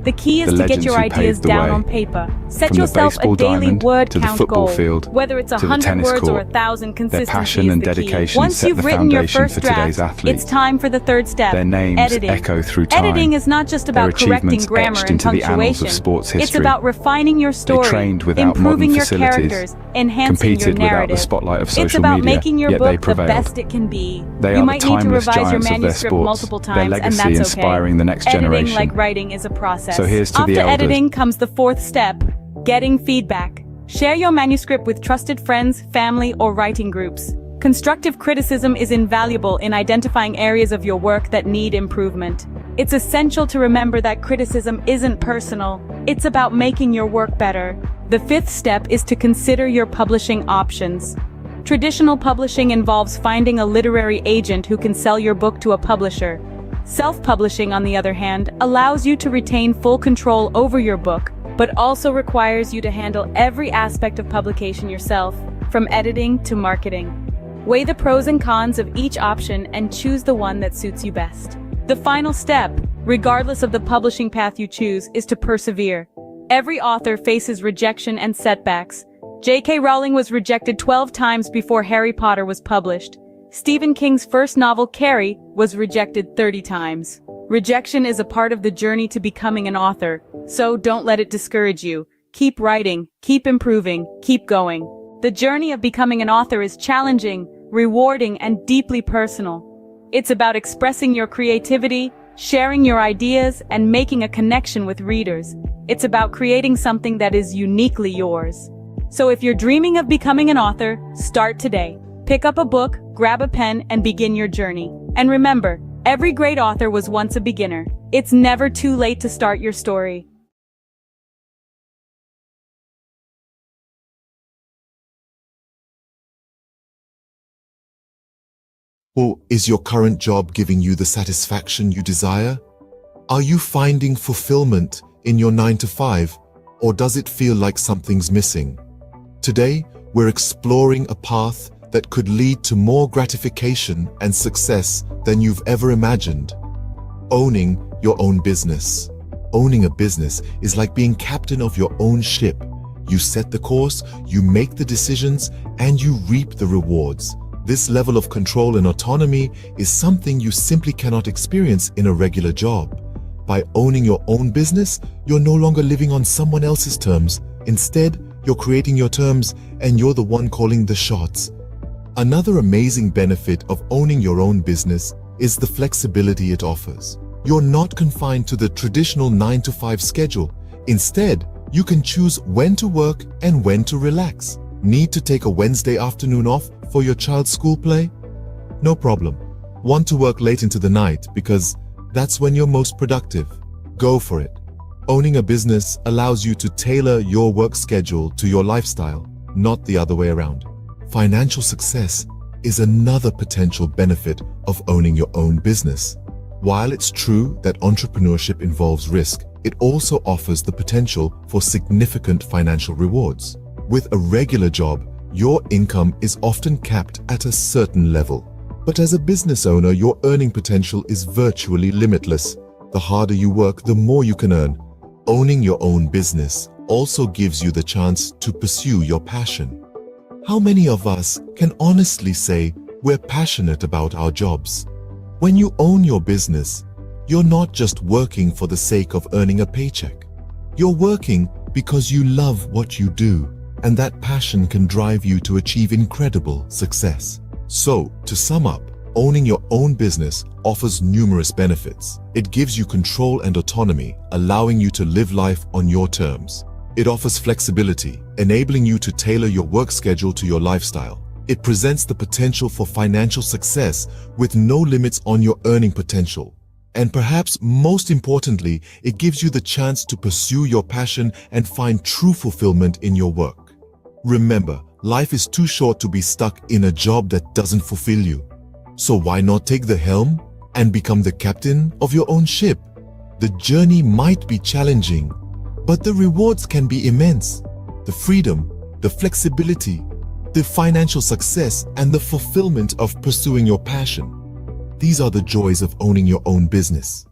The key is The to get legends your who ideas paved the down way. on paper. Set From the yourself a baseball daily diamond word to the count football goal. field Whether it's to the 100 tennis words or court. 1,000, Their consistency passion is and the key. dedication Once set you've the written your foundation first for today's draft, athletes. it's time for the third step. Their names editing. echo through time. Editing is not just Their about correcting achievements grammar etched and into the annals punctuation. of sports It's history. about refining your story, trained without improving modern your facilities, characters, enhancing your competed without narrative. the spotlight of social It's about media, making your yet they book the prevailed. best it can be. They You are the might need to timeless revise your giants of their manuscript sports, multiple their times, and legacy that's okay. inspiring the next Editing, generation. like writing, is a process. So here's to After the elders. editing comes the fourth step: getting feedback. Share your manuscript with trusted friends, family, or writing groups. Constructive criticism is invaluable in identifying areas of your work that need improvement. It's essential to remember that criticism isn't personal. It's about making your work better. The fifth step is to consider your publishing options. Traditional publishing involves finding a literary agent who can sell your book to a publisher. Self-publishing, on the other hand, allows you to retain full control over your book, but also requires you to handle every aspect of publication yourself, from editing to marketing. Weigh the pros and cons of each option and choose the one that suits you best. The final step, regardless of the publishing path you choose, is to persevere. Every author faces rejection and setbacks. J.K. Rowling was rejected 12 times before Harry Potter was published. Stephen King's first novel, Carrie, was rejected 30 times. Rejection is a part of the journey to becoming an author, so don't let it discourage you. Keep writing, keep improving, keep going. The journey of becoming an author is challenging, rewarding, and deeply personal. It's about expressing your creativity, sharing your ideas, and making a connection with readers. It's about creating something that is uniquely yours. So if you're dreaming of becoming an author, start today. Pick up a book, grab a pen, and begin your journey. And remember, every great author was once a beginner. It's never too late to start your story. Or is your current job giving you the satisfaction you desire? Are you finding fulfillment in your 9-to-5, or does it feel like something's missing? Today, we're exploring a path that could lead to more gratification and success than you've ever imagined. Owning your own business. Owning a business is like being captain of your own ship. You set the course, you make the decisions, and you reap the rewards. This level of control and autonomy is something you simply cannot experience in a regular job. By owning your own business, you're no longer living on someone else's terms. Instead, you're creating your terms, and you're the one calling the shots. Another amazing benefit of owning your own business is the flexibility it offers. You're not confined to the traditional 9-to-5 schedule. Instead, you can choose when to work and when to relax. Need to take a Wednesday afternoon off for your child's school play? No problem. Want to work late into the night because that's when you're most productive? Go for it. Owning a business allows you to tailor your work schedule to your lifestyle, not the other way around. Financial success is another potential benefit of owning your own business. While it's true that entrepreneurship involves risk, it also offers the potential for significant financial rewards. With a regular job, your income is often capped at a certain level. But as a business owner, your earning potential is virtually limitless. The harder you work, the more you can earn. Owning your own business also gives you the chance to pursue your passion. How many of us can honestly say we're passionate about our jobs? When you own your business, you're not just working for the sake of earning a paycheck. You're working because you love what you do, and that passion can drive you to achieve incredible success. So, to sum up, owning your own business offers numerous benefits. It gives you control and autonomy, allowing you to live life on your terms. It offers flexibility, enabling you to tailor your work schedule to your lifestyle. It presents the potential for financial success with no limits on your earning potential. And perhaps most importantly, it gives you the chance to pursue your passion and find true fulfillment in your work. Remember, life is too short to be stuck in a job that doesn't fulfill you. So why not take the helm and become the captain of your own ship? The journey might be challenging, but the rewards can be immense. The freedom, the flexibility, the financial success, and the fulfillment of pursuing your passion. These are the joys of owning your own business.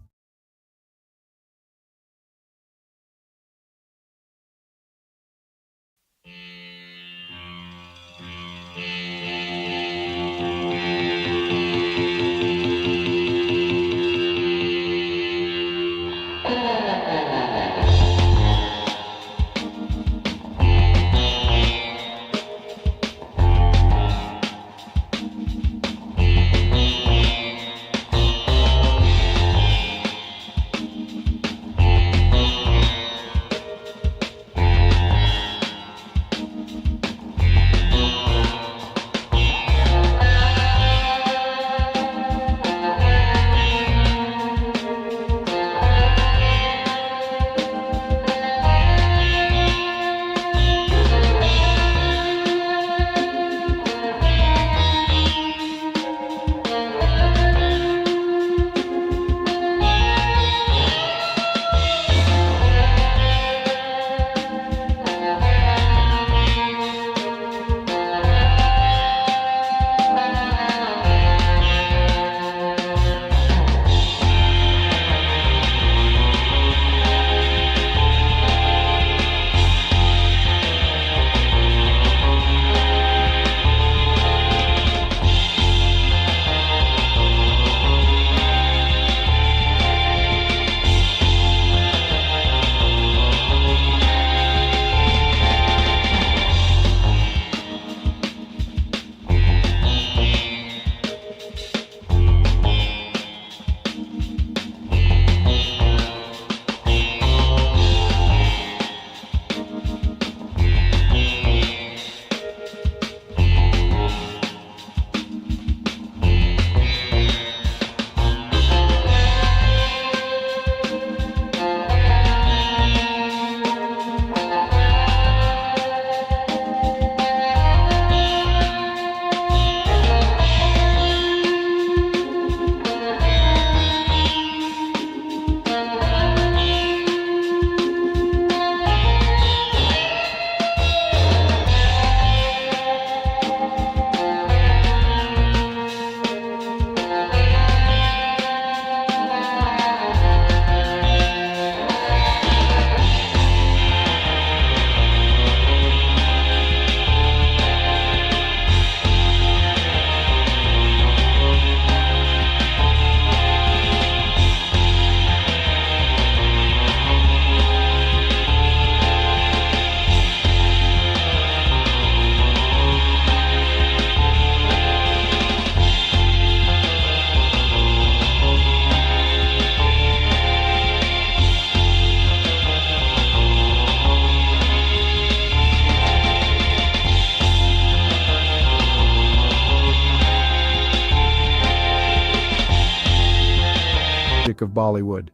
of Bollywood.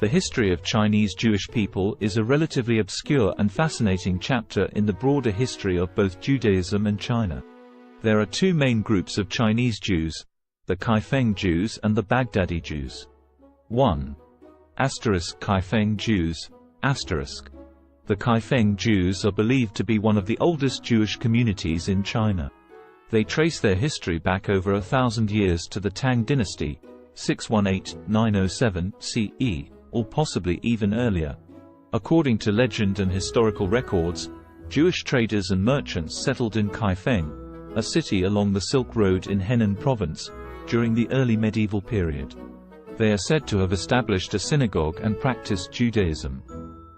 The history of Chinese Jewish people is a relatively obscure and fascinating chapter in the broader history of both Judaism and China. There are two main groups of Chinese Jews, the Kaifeng Jews and the Baghdadi Jews. 1. Kaifeng Jews. The Kaifeng Jews are believed to be one of the oldest Jewish communities in China. They trace their history back over 1,000 years to the Tang dynasty, 618–907 CE, or possibly even earlier. According to legend and historical records, Jewish traders and merchants settled in Kaifeng, a city along the Silk Road in Henan province, during the early medieval period. They are said to have established a synagogue and practiced Judaism.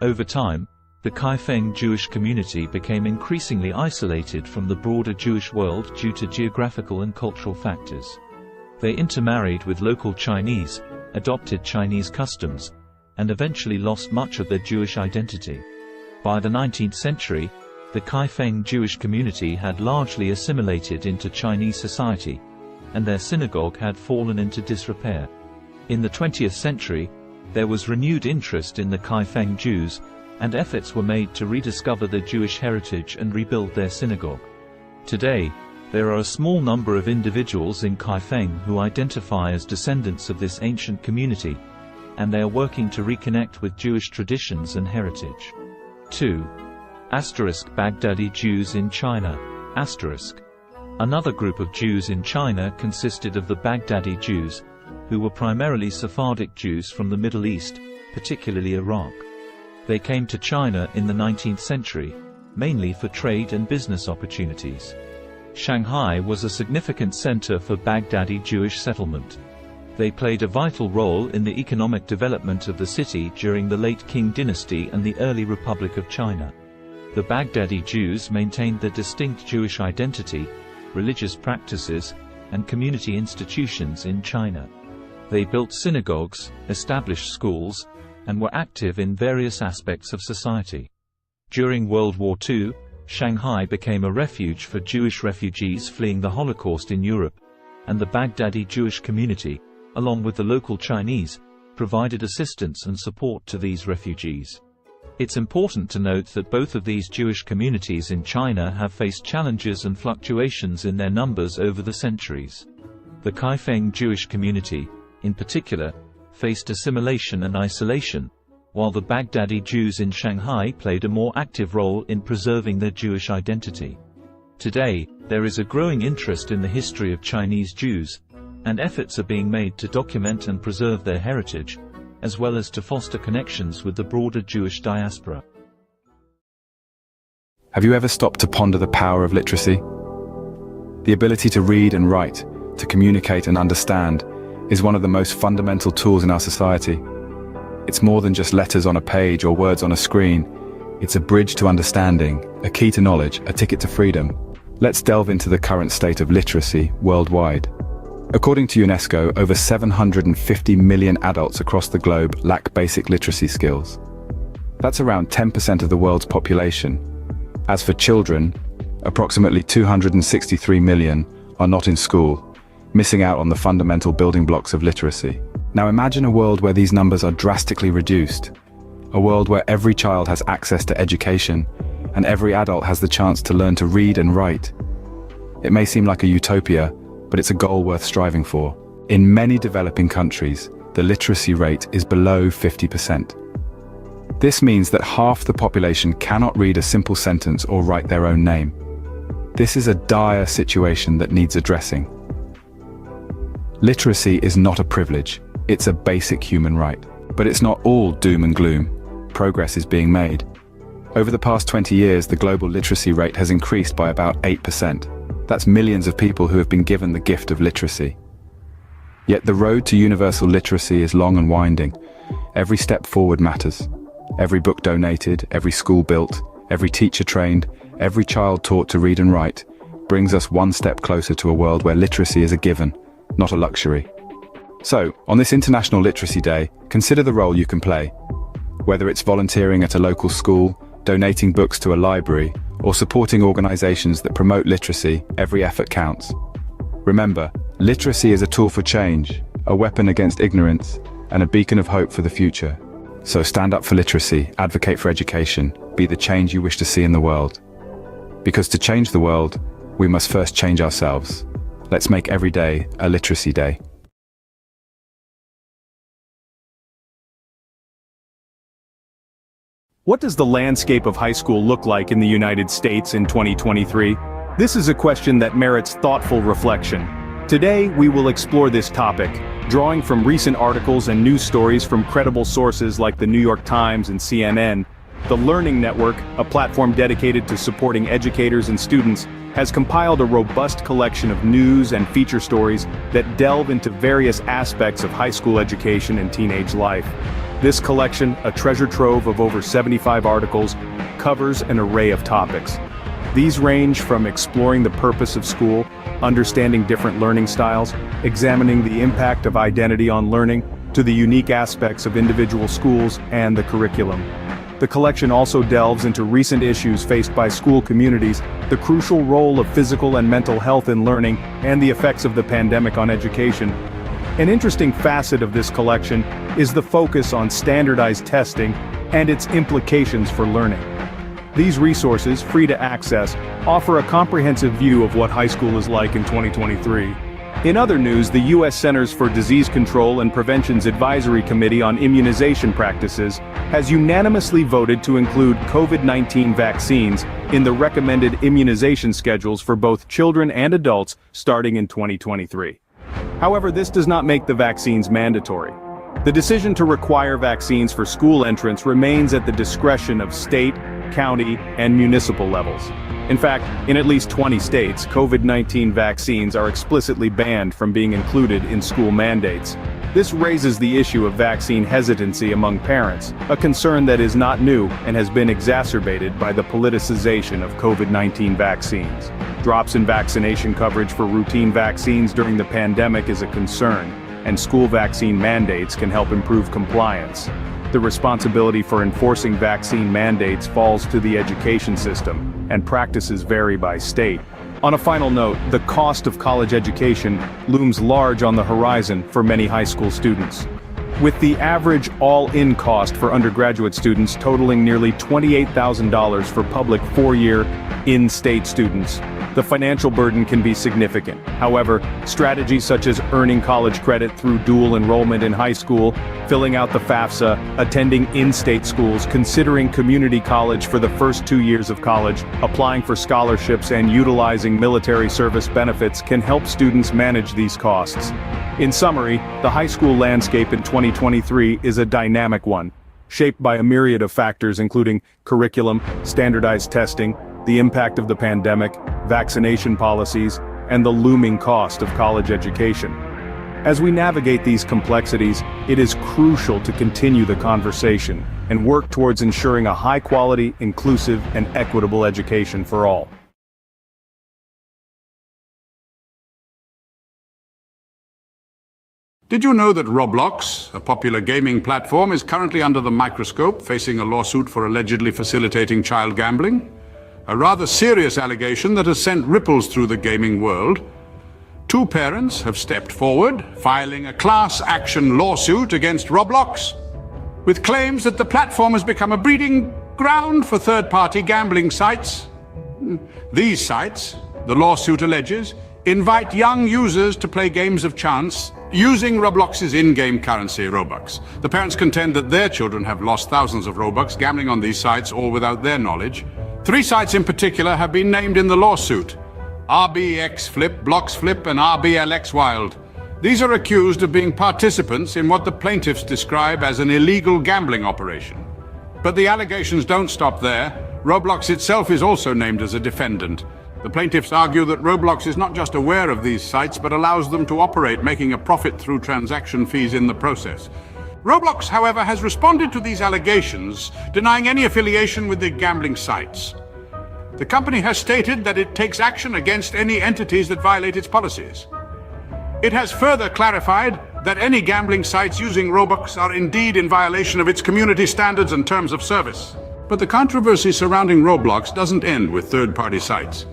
Over time, the Kaifeng Jewish community became increasingly isolated from the broader Jewish world due to geographical and cultural factors. They intermarried with local Chinese, adopted Chinese customs, and eventually lost much of their Jewish identity. By the 19th century, the Kaifeng Jewish community had largely assimilated into Chinese society, and their synagogue had fallen into disrepair. In the 20th century, there was renewed interest in the Kaifeng Jews, and efforts were made to rediscover their Jewish heritage and rebuild their synagogue. Today, there are a small number of individuals in Kaifeng who identify as descendants of this ancient community, and they are working to reconnect with Jewish traditions and heritage. 2. Baghdadi Jews in China. Another group of Jews in China consisted of the Baghdadi Jews, who were primarily Sephardic Jews from the Middle East, particularly Iraq. They came to China in the 19th century, mainly for trade and business opportunities. Shanghai was a significant center for Baghdadi Jewish settlement. They played a vital role in the economic development of the city during the late Qing dynasty and the early Republic of China. The Baghdadi Jews maintained their distinct Jewish identity, religious practices, and community institutions in China. They built synagogues, established schools, and were active in various aspects of society. During World War II, Shanghai became a refuge for Jewish refugees fleeing the Holocaust in Europe, and the Baghdadi Jewish community, along with the local Chinese, provided assistance and support to these refugees. It's important to note that both of these Jewish communities in China have faced challenges and fluctuations in their numbers over the centuries. The Kaifeng Jewish community, in particular, faced assimilation and isolation, while the Baghdadi Jews in Shanghai played a more active role in preserving their Jewish identity. Today, there is a growing interest in the history of Chinese Jews, and efforts are being made to document and preserve their heritage, as well as to foster connections with the broader Jewish diaspora. Have you ever stopped to ponder the power of literacy? The ability to read and write, to communicate and understand, is one of the most fundamental tools in our society. It's more than just letters on a page or words on a screen. It's a bridge to understanding, a key to knowledge, a ticket to freedom. Let's delve into the current state of literacy worldwide. According to UNESCO, over 750 million adults across the globe lack basic literacy skills. That's around 10% of the world's population. As for children, approximately 263 million are not in school, missing out on the fundamental building blocks of literacy. Now imagine a world where these numbers are drastically reduced. A world where every child has access to education, and every adult has the chance to learn to read and write. It may seem like a utopia, but it's a goal worth striving for. In many developing countries, the literacy rate is below 50%. This means that half the population cannot read a simple sentence or write their own name. This is a dire situation that needs addressing. Literacy is not a privilege, it's a basic human right. But it's not all doom and gloom. Progress is being made. Over the past 20 years, the global literacy rate has increased by about 8%. That's millions of people who have been given the gift of literacy. Yet the road to universal literacy is long and winding. Every step forward matters. Every book donated, every school built, every teacher trained, every child taught to read and write, brings us one step closer to a world where literacy is a given, not a luxury. So, on this International Literacy Day, consider the role you can play. Whether it's volunteering at a local school, donating books to a library, or supporting organizations that promote literacy, every effort counts. Remember, literacy is a tool for change, a weapon against ignorance, and a beacon of hope for the future. So stand up for literacy, advocate for education, be the change you wish to see in the world. Because to change the world, we must first change ourselves. Let's make every day a literacy day. What does the landscape of high school look like in the United States in 2023? This is a question that merits thoughtful reflection. Today, we will explore this topic, drawing from recent articles and news stories from credible sources like the New York Times and CNN. The Learning Network, a platform dedicated to supporting educators and students, has compiled a robust collection of news and feature stories that delve into various aspects of high school education and teenage life. This collection, a treasure trove of over 75 articles, covers an array of topics. These range from exploring the purpose of school, understanding different learning styles, examining the impact of identity on learning, to the unique aspects of individual schools and the curriculum. The collection also delves into recent issues faced by school communities, the crucial role of physical and mental health in learning, and the effects of the pandemic on education. An interesting facet of this collection is the focus on standardized testing and its implications for learning. These resources, free to access, offer a comprehensive view of what high school is like in 2023. In other news, the U.S. Centers for Disease Control and Prevention's Advisory Committee on Immunization Practices has unanimously voted to include COVID-19 vaccines in the recommended immunization schedules for both children and adults starting in 2023. However, this does not make the vaccines mandatory. The decision to require vaccines for school entrance remains at the discretion of state, county, and municipal levels. In fact, in at least 20 states, COVID-19 vaccines are explicitly banned from being included in school mandates. This raises the issue of vaccine hesitancy among parents, a concern that is not new and has been exacerbated by the politicization of COVID-19 vaccines. Drops in vaccination coverage for routine vaccines during the pandemic is a concern, and school vaccine mandates can help improve compliance. The responsibility for enforcing vaccine mandates falls to the education system, and practices vary by state. On a final note, the cost of college education looms large on the horizon for many high school students. With the average all-in cost for undergraduate students totaling nearly $28,000 for public four-year, in-state students, the financial burden can be significant. However, strategies such as earning college credit through dual enrollment in high school, filling out the FAFSA, attending in-state schools, considering community college for the first 2 years of college, applying for scholarships, and utilizing military service benefits can help students manage these costs. In summary, the high school landscape in 2023 is a dynamic one, shaped by a myriad of factors including curriculum, standardized testing, the impact of the pandemic, vaccination policies, and the looming cost of college education. As we navigate these complexities, it is crucial to continue the conversation and work towards ensuring a high-quality, inclusive, and equitable education for all. Did you know that Roblox, a popular gaming platform, is currently under the microscope, facing a lawsuit for allegedly facilitating child gambling? A rather serious allegation that has sent ripples through the gaming world. Two parents have stepped forward, filing a class action lawsuit against Roblox, with claims that the platform has become a breeding ground for third-party gambling sites. These sites, the lawsuit alleges, invite young users to play games of chance using Roblox's in-game currency, Robux. The parents contend that their children have lost thousands of Robux gambling on these sites, all without their knowledge. 3 sites in particular have been named in the lawsuit: RBX Flip, Blocks Flip, and RBLX Wild. These are accused of being participants in what the plaintiffs describe as an illegal gambling operation. But the allegations don't stop there. Roblox itself is also named as a defendant. The plaintiffs argue that Roblox is not just aware of these sites, but allows them to operate, making a profit through transaction fees in the process. Roblox, however, has responded to these allegations, denying any affiliation with the gambling sites. The company has stated that it takes action against any entities that violate its policies. It has further clarified that any gambling sites using Robux are indeed in violation of its community standards and terms of service. But the controversy surrounding Roblox doesn't end with third-party sites.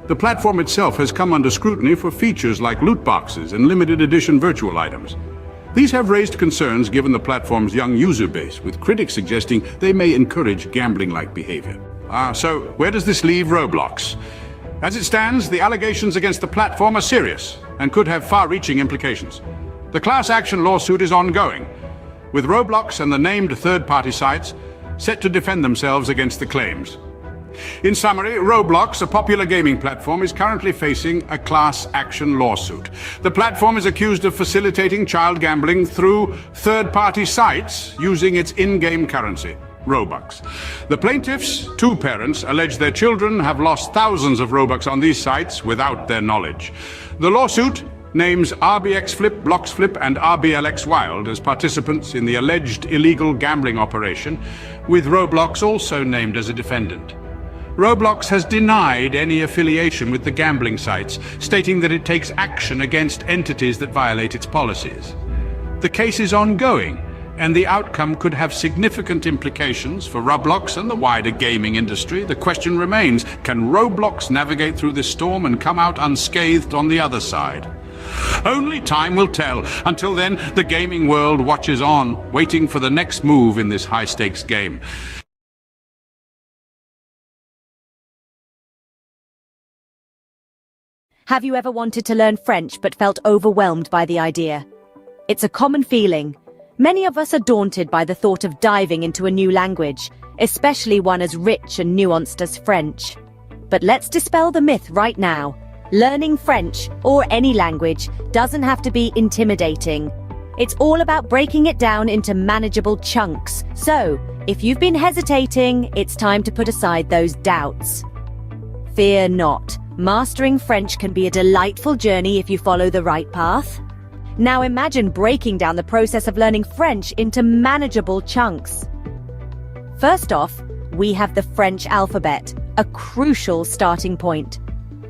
The platform itself has come under scrutiny for features like loot boxes and limited edition virtual items. These have raised concerns given the platform's young user base, with critics suggesting they may encourage gambling-like behavior. So where does this leave Roblox? As it stands, the allegations against the platform are serious and could have far-reaching implications. The class action lawsuit is ongoing, with Roblox and the named third-party sites set to defend themselves against the claims. In summary, Roblox, a popular gaming platform, is currently facing a class action lawsuit. The platform is accused of facilitating child gambling through third-party sites using its in-game currency, Robux. The plaintiffs, two parents, allege their children have lost thousands of Robux on these sites without their knowledge. The lawsuit names RBX Flip, Blocks Flip, and RBLX Wild as participants in the alleged illegal gambling operation, with Roblox also named as a defendant. Roblox has denied any affiliation with the gambling sites, stating that it takes action against entities that violate its policies. The case is ongoing, and the outcome could have significant implications for Roblox and the wider gaming industry. The question remains, can Roblox navigate through this storm and come out unscathed on the other side? Only time will tell. Until then, the gaming world watches on, waiting for the next move in this high-stakes game. Have you ever wanted to learn French but felt overwhelmed by the idea? It's a common feeling. Many of us are daunted by the thought of diving into a new language, especially one as rich and nuanced as French. But let's dispel the myth right now. Learning French, or any language, doesn't have to be intimidating. It's all about breaking it down into manageable chunks. So, if you've been hesitating, it's time to put aside those doubts. Fear not. Mastering French can be a delightful journey if you follow the right path. Now imagine breaking down the process of learning French into manageable chunks. First off, we have the French alphabet, a crucial starting point.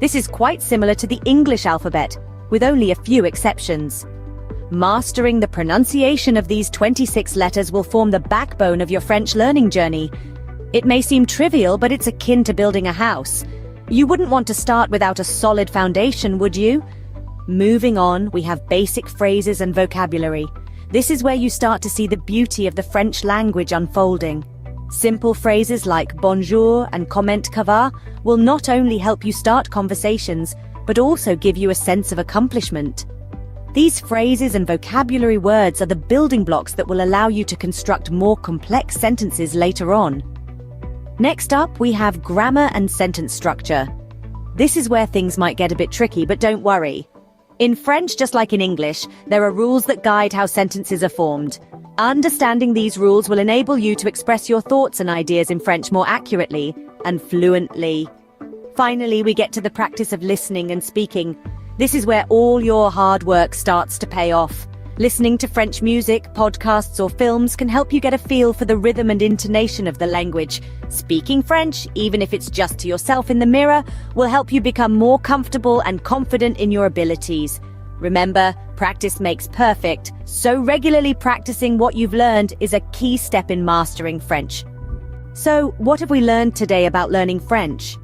This is quite similar to the English alphabet, with only a few exceptions. Mastering the pronunciation of these 26 letters will form the backbone of your French learning journey. It may seem trivial, but it's akin to building a house. You wouldn't want to start without a solid foundation, would you? Moving on, we have basic phrases and vocabulary. This is where you start to see the beauty of the French language unfolding. Simple phrases like bonjour and comment ça va will not only help you start conversations, but also give you a sense of accomplishment. These phrases and vocabulary words are the building blocks that will allow you to construct more complex sentences later on. Next up, we have grammar and sentence structure. This is where things might get a bit tricky, but don't worry. In French, just like in English, there are rules that guide how sentences are formed. Understanding these rules will enable you to express your thoughts and ideas in French more accurately and fluently. Finally, we get to the practice of listening and speaking. This is where all your hard work starts to pay off. Listening to French music, podcasts, or films can help you get a feel for the rhythm and intonation of the language. Speaking French, even if it's just to yourself in the mirror, will help you become more comfortable and confident in your abilities. Remember, practice makes perfect, so regularly practicing what you've learned is a key step in mastering French. So, what have we learned today about learning French?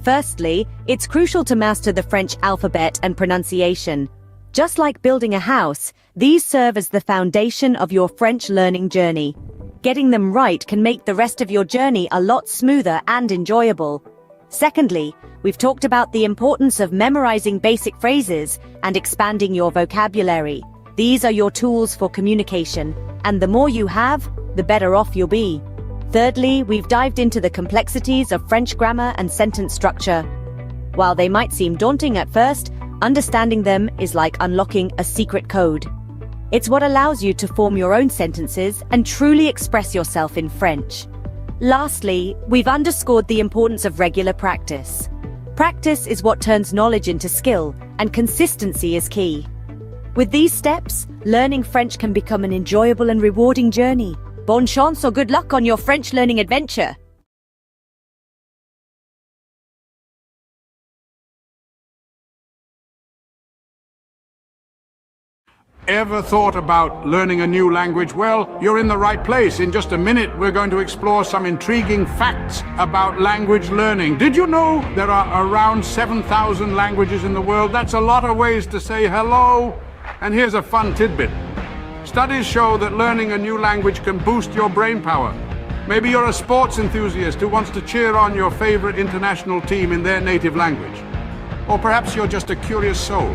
Firstly, it's crucial to master the French alphabet and pronunciation. Just like building a house, these serve as the foundation of your French learning journey. Getting them right can make the rest of your journey a lot smoother and enjoyable. Secondly, we've talked about the importance of memorizing basic phrases and expanding your vocabulary. These are your tools for communication, and the more you have, the better off you'll be. Thirdly, we've dived into the complexities of French grammar and sentence structure. While they might seem daunting at first, understanding them is like unlocking a secret code. It's what allows you to form your own sentences and truly express yourself in French. Lastly, we've underscored the importance of regular practice. Practice is what turns knowledge into skill, and consistency is key. With these steps, learning French can become an enjoyable and rewarding journey. Bonne chance or good luck on your French learning adventure! Ever thought about learning a new language? Well, you're in the right place. In just a minute, we're going to explore some intriguing facts about language learning. Did you know there are around 7,000 languages in the world? That's a lot of ways to say hello. And here's a fun tidbit. Studies show that learning a new language can boost your brain power. Maybe you're a sports enthusiast who wants to cheer on your favorite international team in their native language. Or perhaps you're just a curious soul,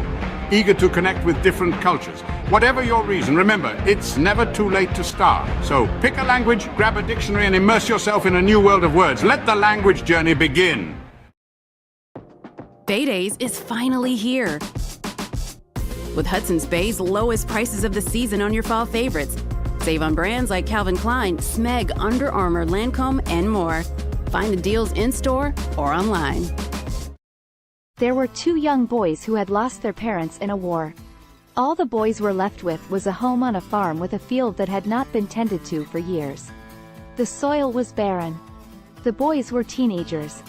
eager to connect with different cultures. Whatever your reason, remember, it's never too late to start. So pick a language, grab a dictionary, and immerse yourself in a new world of words. Let the language journey begin. Bay Days is finally here. With Hudson's Bay's lowest prices of the season on your fall favorites. Save on brands like Calvin Klein, Smeg, Under Armour, Lancome, and more. Find the deals in-store or online. There were two young boys who had lost their parents in a war. All the boys were left with was a home on a farm with a field that had not been tended to for years. The soil was barren. The boys were teenagers.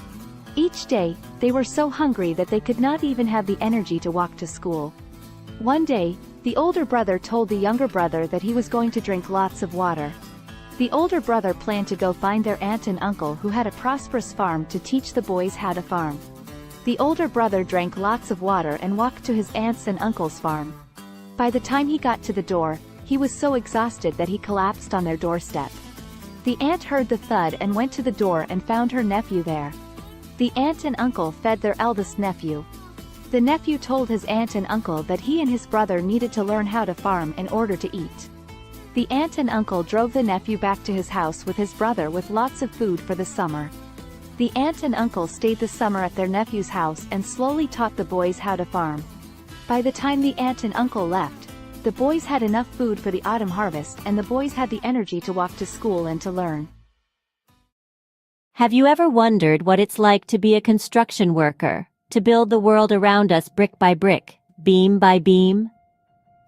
Each day, they were so hungry that they could not even have the energy to walk to school. One day, the older brother told the younger brother that he was going to drink lots of water. The older brother planned to go find their aunt and uncle who had a prosperous farm to teach the boys how to farm. The older brother drank lots of water and walked to his aunt's and uncle's farm. By the time he got to the door, he was so exhausted that he collapsed on their doorstep. The aunt heard the thud and went to the door and found her nephew there. The aunt and uncle fed their eldest nephew. The nephew told his aunt and uncle that he and his brother needed to learn how to farm in order to eat. The aunt and uncle drove the nephew back to his house with his brother with lots of food for the summer. The aunt and uncle stayed the summer at their nephew's house and slowly taught the boys how to farm. By the time the aunt and uncle left, the boys had enough food for the autumn harvest and the boys had the energy to walk to school and to learn. Have you ever wondered what it's like to be a construction worker, to build the world around us brick by brick, beam by beam?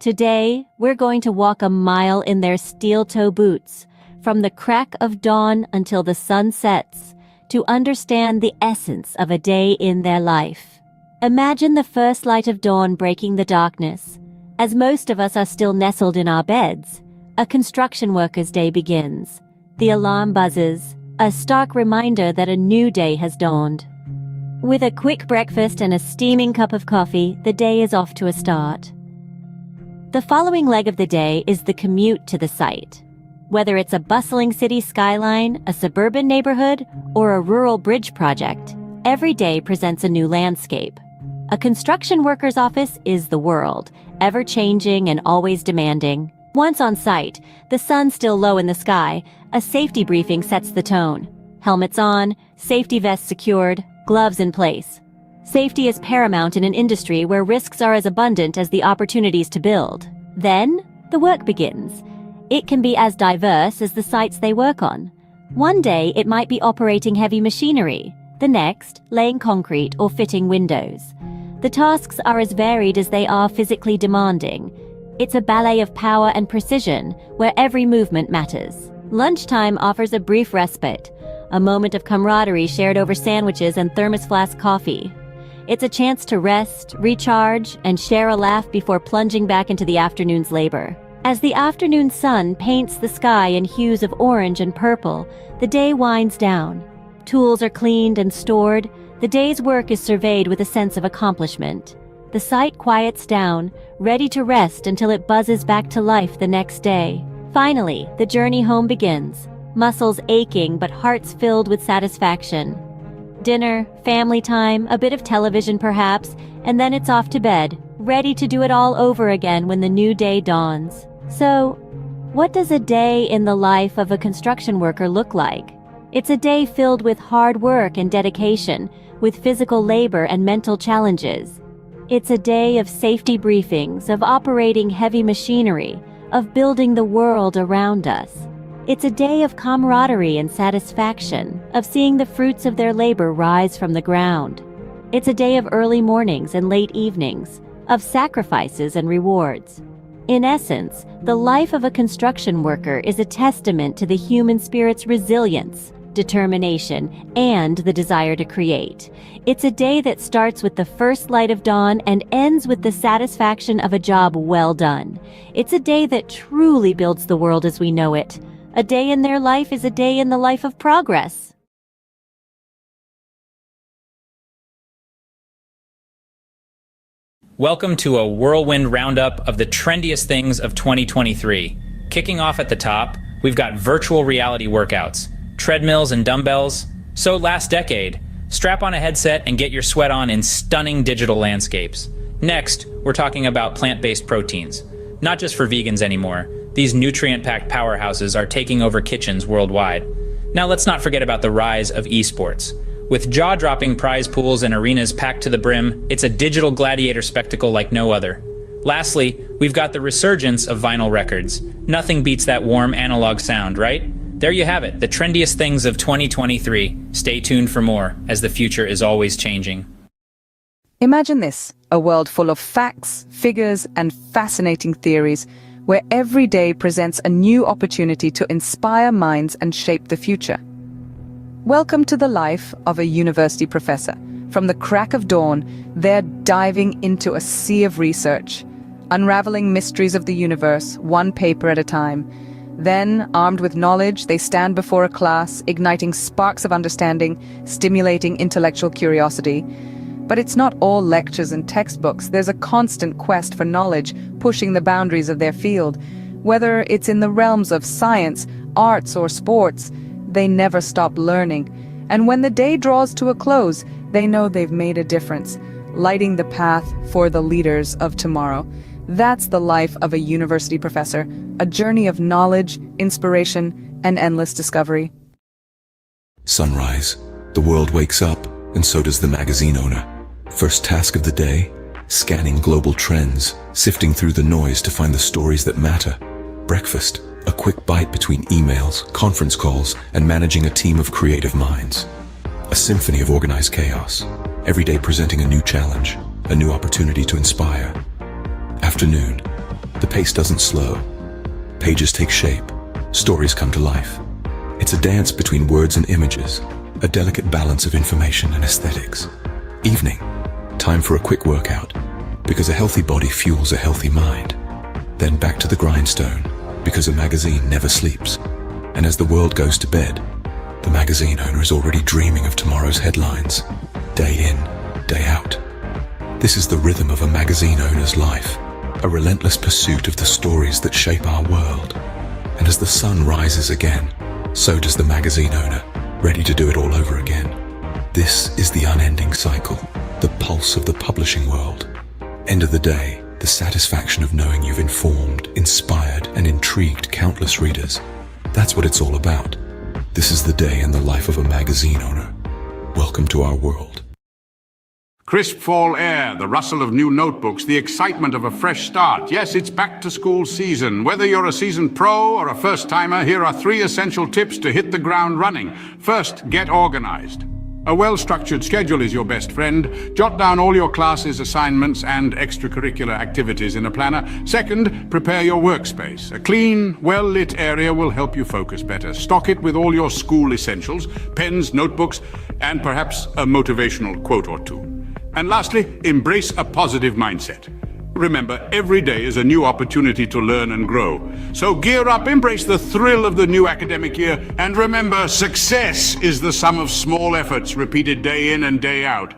Today, we're going to walk a mile in their steel-toe boots, from the crack of dawn until the sun sets, to understand the essence of a day in their life. Imagine the first light of dawn breaking the darkness. As most of us are still nestled in our beds, a construction worker's day begins. The alarm buzzes, a stark reminder that a new day has dawned. With a quick breakfast and a steaming cup of coffee, the day is off to a start. The following leg of the day is the commute to the site. Whether it's a bustling city skyline, a suburban neighborhood, or a rural bridge project, every day presents a new landscape. A construction worker's office is the world, ever-changing and always demanding. Once on site, the sun still low in the sky, a safety briefing sets the tone. Helmets on, safety vests secured, gloves in place. Safety is paramount in an industry where risks are as abundant as the opportunities to build. Then, the work begins. It can be as diverse as the sites they work on. One day, it might be operating heavy machinery. The next, laying concrete or fitting windows. The tasks are as varied as they are physically demanding. It's a ballet of power and precision, where every movement matters. Lunchtime offers a brief respite, a moment of camaraderie shared over sandwiches and thermos flask coffee. It's a chance to rest, recharge, and share a laugh before plunging back into the afternoon's labor. As the afternoon sun paints the sky in hues of orange and purple, the day winds down. Tools are cleaned and stored. The day's work is surveyed with a sense of accomplishment. The site quiets down, ready to rest until it buzzes back to life the next day. Finally, the journey home begins. Muscles aching but hearts filled with satisfaction. Dinner, family time, a bit of television perhaps, and then it's off to bed, ready to do it all over again when the new day dawns. So, what does a day in the life of a construction worker look like? It's a day filled with hard work and dedication, with physical labor and mental challenges. It's a day of safety briefings, of operating heavy machinery, of building the world around us. It's a day of camaraderie and satisfaction, of seeing the fruits of their labor rise from the ground. It's a day of early mornings and late evenings, of sacrifices and rewards. In essence, the life of a construction worker is a testament to the human spirit's resilience, determination, and the desire to create. It's a day that starts with the first light of dawn and ends with the satisfaction of a job well done. It's a day that truly builds the world as we know it. A day in their life is a day in the life of progress. Welcome to a whirlwind roundup of the trendiest things of 2023. Kicking off at the top, we've got virtual reality workouts, treadmills and dumbbells. So last decade, strap on a headset and get your sweat on in stunning digital landscapes. Next, we're talking about plant-based proteins. Not just for vegans anymore, these nutrient-packed powerhouses are taking over kitchens worldwide. Now let's not forget about the rise of esports. With jaw-dropping prize pools and arenas packed to the brim, it's a digital gladiator spectacle like no other. Lastly, we've got the resurgence of vinyl records. Nothing beats that warm analog sound, right? There you have it, the trendiest things of 2023. Stay tuned for more, as the future is always changing. Imagine this, a world full of facts, figures, and fascinating theories, where every day presents a new opportunity to inspire minds and shape the future. Welcome to the life of a university professor. From the crack of dawn, they're diving into a sea of research, unraveling mysteries of the universe, one paper at a time. Then, armed with knowledge, they stand before a class, igniting sparks of understanding, stimulating intellectual curiosity. But it's not all lectures and textbooks. There's a constant quest for knowledge, pushing the boundaries of their field. Whether it's in the realms of science, arts, or sports, they never stop learning. And when the day draws to a close, they know they've made a difference, lighting the path for the leaders of tomorrow. That's the life of a university professor, a journey of knowledge, inspiration, and endless discovery. Sunrise. The world wakes up, and so does the magazine owner. First task of the day, scanning global trends, sifting through the noise to find the stories that matter. Breakfast. A quick bite between emails, conference calls, and managing a team of creative minds. A symphony of organized chaos, every day presenting a new challenge, a new opportunity to inspire. Afternoon. The pace doesn't slow. Pages take shape. Stories come to life. It's a dance between words and images, a delicate balance of information and aesthetics. Evening. Time for a quick workout, because a healthy body fuels a healthy mind. Then back to the grindstone, because a magazine never sleeps. And as the world goes to bed, the magazine owner is already dreaming of tomorrow's headlines, day in, day out. This is the rhythm of a magazine owner's life, a relentless pursuit of the stories that shape our world. And as the sun rises again, so does the magazine owner, ready to do it all over again. This is the unending cycle, the pulse of the publishing world. End of the day, the satisfaction of knowing you've informed, inspired, and intrigued countless readers. That's what it's all about. This is the day in the life of a magazine owner. Welcome to our world. Crisp fall air, the rustle of new notebooks, the excitement of a fresh start. Yes, it's back to school season. Whether you're a seasoned pro or a first-timer, here are 3 essential tips to hit the ground running. First, get organized. A well-structured schedule is your best friend. Jot down all your classes, assignments, and extracurricular activities in a planner. Second, prepare your workspace. A clean, well-lit area will help you focus better. Stock it with all your school essentials, pens, notebooks, and perhaps a motivational quote or two. And lastly, embrace a positive mindset. Remember, every day is a new opportunity to learn and grow. So gear up, embrace the thrill of the new academic year, and remember, success is the sum of small efforts repeated day in and day out.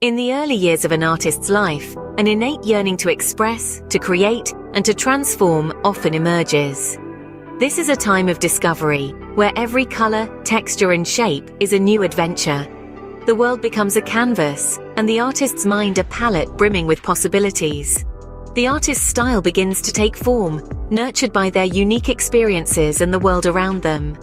In the early years of an artist's life, an innate yearning to express, to create, and to transform often emerges. This is a time of discovery, where every color, texture, and shape is a new adventure. The world becomes a canvas, and the artist's mind a palette brimming with possibilities. The artist's style begins to take form, nurtured by their unique experiences and the world around them.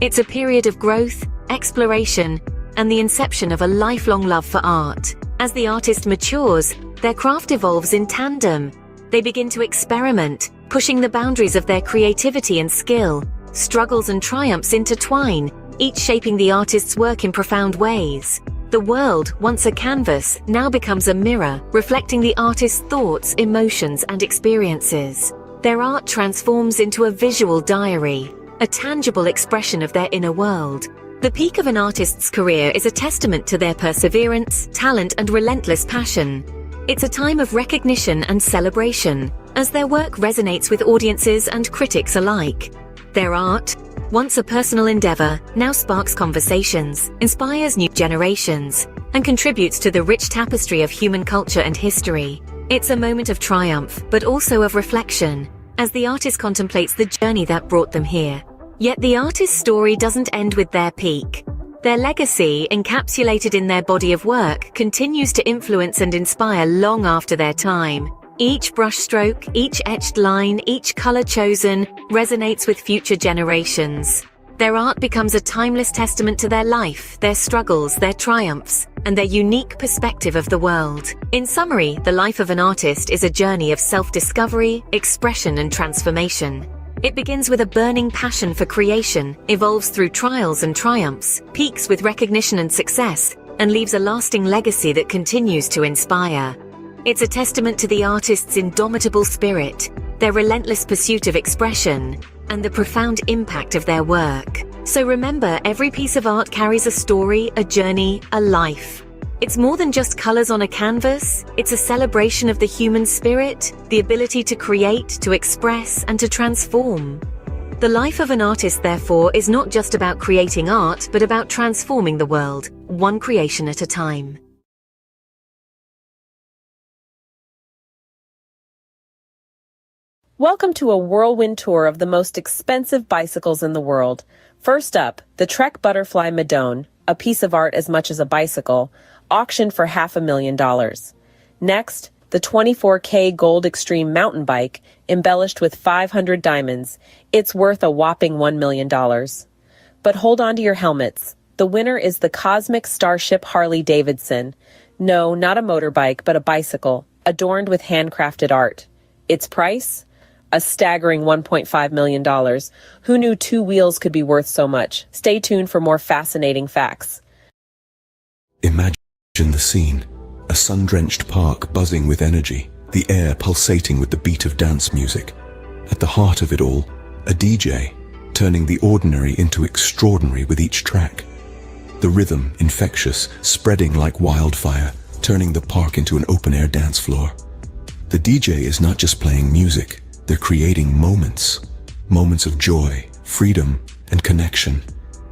It's a period of growth, exploration, and the inception of a lifelong love for art. As the artist matures, their craft evolves in tandem. They begin to experiment, pushing the boundaries of their creativity and skill. Struggles and triumphs intertwine, each shaping the artist's work in profound ways. The world, once a canvas, now becomes a mirror, reflecting the artist's thoughts, emotions, and experiences. Their art transforms into a visual diary, a tangible expression of their inner world. The peak of an artist's career is a testament to their perseverance, talent, and relentless passion. It's a time of recognition and celebration, as their work resonates with audiences and critics alike. Their art, once a personal endeavor, now sparks conversations, inspires new generations, and contributes to the rich tapestry of human culture and history. It's a moment of triumph, but also of reflection, as the artist contemplates the journey that brought them here. Yet the artist's story doesn't end with their peak. Their legacy, encapsulated in their body of work, continues to influence and inspire long after their time. Each brushstroke, each etched line, each color chosen resonates with future generations. Their art becomes a timeless testament to their life, their struggles, their triumphs, and their unique perspective of the world. In summary, the life of an artist is a journey of self-discovery, expression, and transformation. It begins with a burning passion for creation, evolves through trials and triumphs, peaks with recognition and success, and leaves a lasting legacy that continues to inspire. It's a testament to the artist's indomitable spirit, their relentless pursuit of expression, and the profound impact of their work. So remember, every piece of art carries a story, a journey, a life. It's more than just colors on a canvas. It's a celebration of the human spirit, the ability to create, to express, and to transform. The life of an artist, therefore, is not just about creating art, but about transforming the world, one creation at a time. Welcome to a whirlwind tour of the most expensive bicycles in the world. First up, the Trek Butterfly Madone, a piece of art as much as a bicycle, auctioned for $500,000. Next, the 24K Gold Extreme mountain bike, embellished with 500 diamonds. It's worth a whopping $1 million. But hold on to your helmets. The winner is the Cosmic Starship Harley-Davidson. No, not a motorbike, but a bicycle, adorned with handcrafted art. Its price? A staggering $1.5 million. Who knew 2 wheels could be worth so much? Stay tuned for more fascinating facts. Imagine the scene. A sun-drenched park buzzing with energy, the air pulsating with the beat of dance music. At the heart of it all, a DJ, turning the ordinary into extraordinary with each track. The rhythm, infectious, spreading like wildfire, turning the park into an open-air dance floor. The DJ is not just playing music, they're creating moments. Moments of joy, freedom, and connection.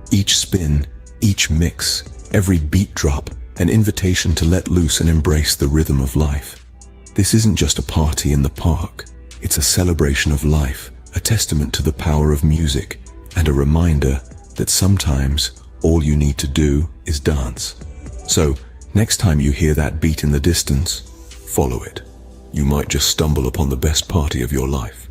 Each spin, each mix, every beat drop, an invitation to let loose and embrace the rhythm of life. This isn't just a party in the park. It's a celebration of life, a testament to the power of music, and a reminder that sometimes all you need to do is dance. So, next time you hear that beat in the distance, follow it. You might just stumble upon the best party of your life.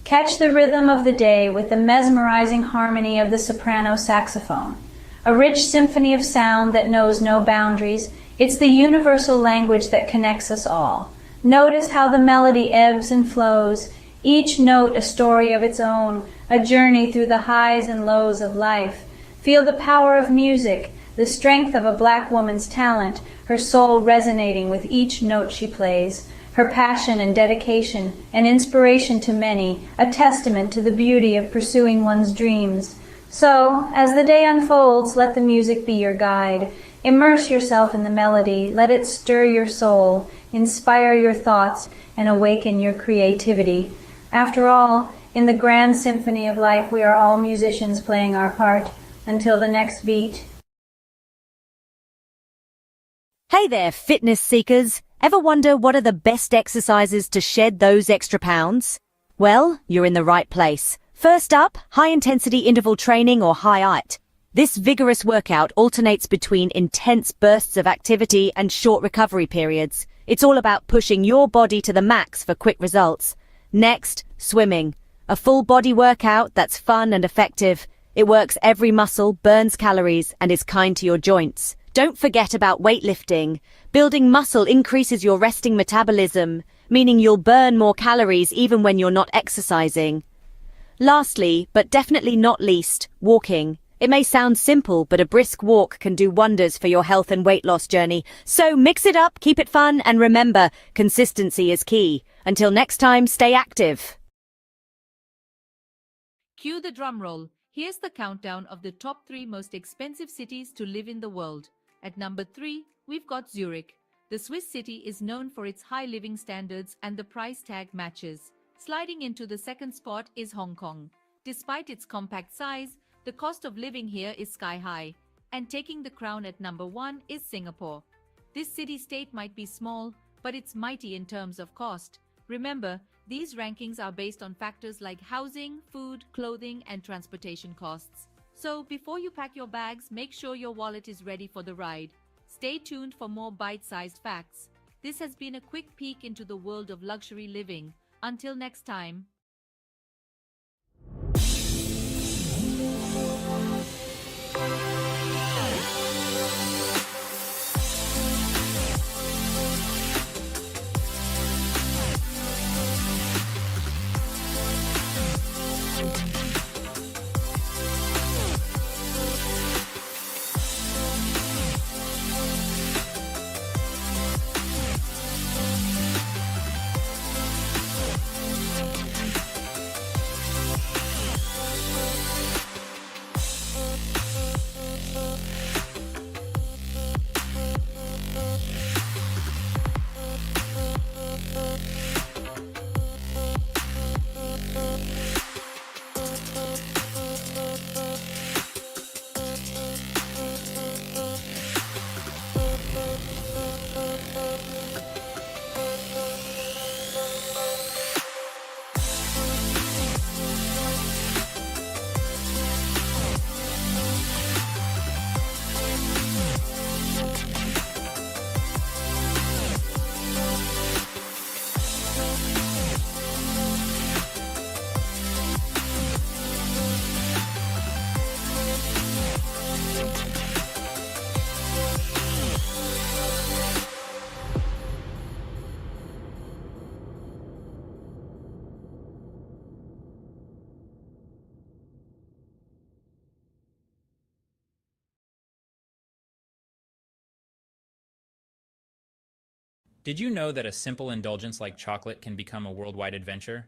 Catch the rhythm of the day with the mesmerizing harmony of the soprano saxophone. A rich symphony of sound that knows no boundaries. It's the universal language that connects us all. Notice how the melody ebbs and flows, each note a story of its own, a journey through the highs and lows of life. Feel the power of music, the strength of a black woman's talent, her soul resonating with each note she plays, her passion and dedication, an inspiration to many, a testament to the beauty of pursuing one's dreams. So, as the day unfolds, let the music be your guide. Immerse yourself in the melody, let it stir your soul, inspire your thoughts, and awaken your creativity. After all, in the grand symphony of life, we are all musicians playing our part. Until the next beat. Hey there, fitness seekers. Ever wonder what are the best exercises to shed those extra pounds? Well, you're in the right place. First up, high-intensity interval training or HIIT. This vigorous workout alternates between intense bursts of activity and short recovery periods. It's all about pushing your body to the max for quick results. Next, swimming. A full body workout that's fun and effective. It works every muscle, burns calories, and is kind to your joints. Don't forget about weightlifting. Building muscle increases your resting metabolism, meaning you'll burn more calories even when you're not exercising. Lastly, but definitely not least, walking. It may sound simple, but a brisk walk can do wonders for your health and weight loss journey. So mix it up, keep it fun, and remember, consistency is key. Until next time, stay active. Cue the drum roll. Here's the countdown of the top 3 most expensive cities to live in the world. At number 3, we've got Zurich. The Swiss city is known for its high living standards and the price tag matches. Sliding into the second spot is Hong Kong. Despite its compact size, the cost of living here is sky high. And taking the crown at number 1 is Singapore. This city-state might be small, but it's mighty in terms of cost. Remember, these rankings are based on factors like housing, food, clothing, and transportation costs. So before you pack your bags, make sure your wallet is ready for the ride. Stay tuned for more bite-sized facts. This has been a quick peek into the world of luxury living. Until next time. Did you know that a simple indulgence like chocolate can become a worldwide adventure?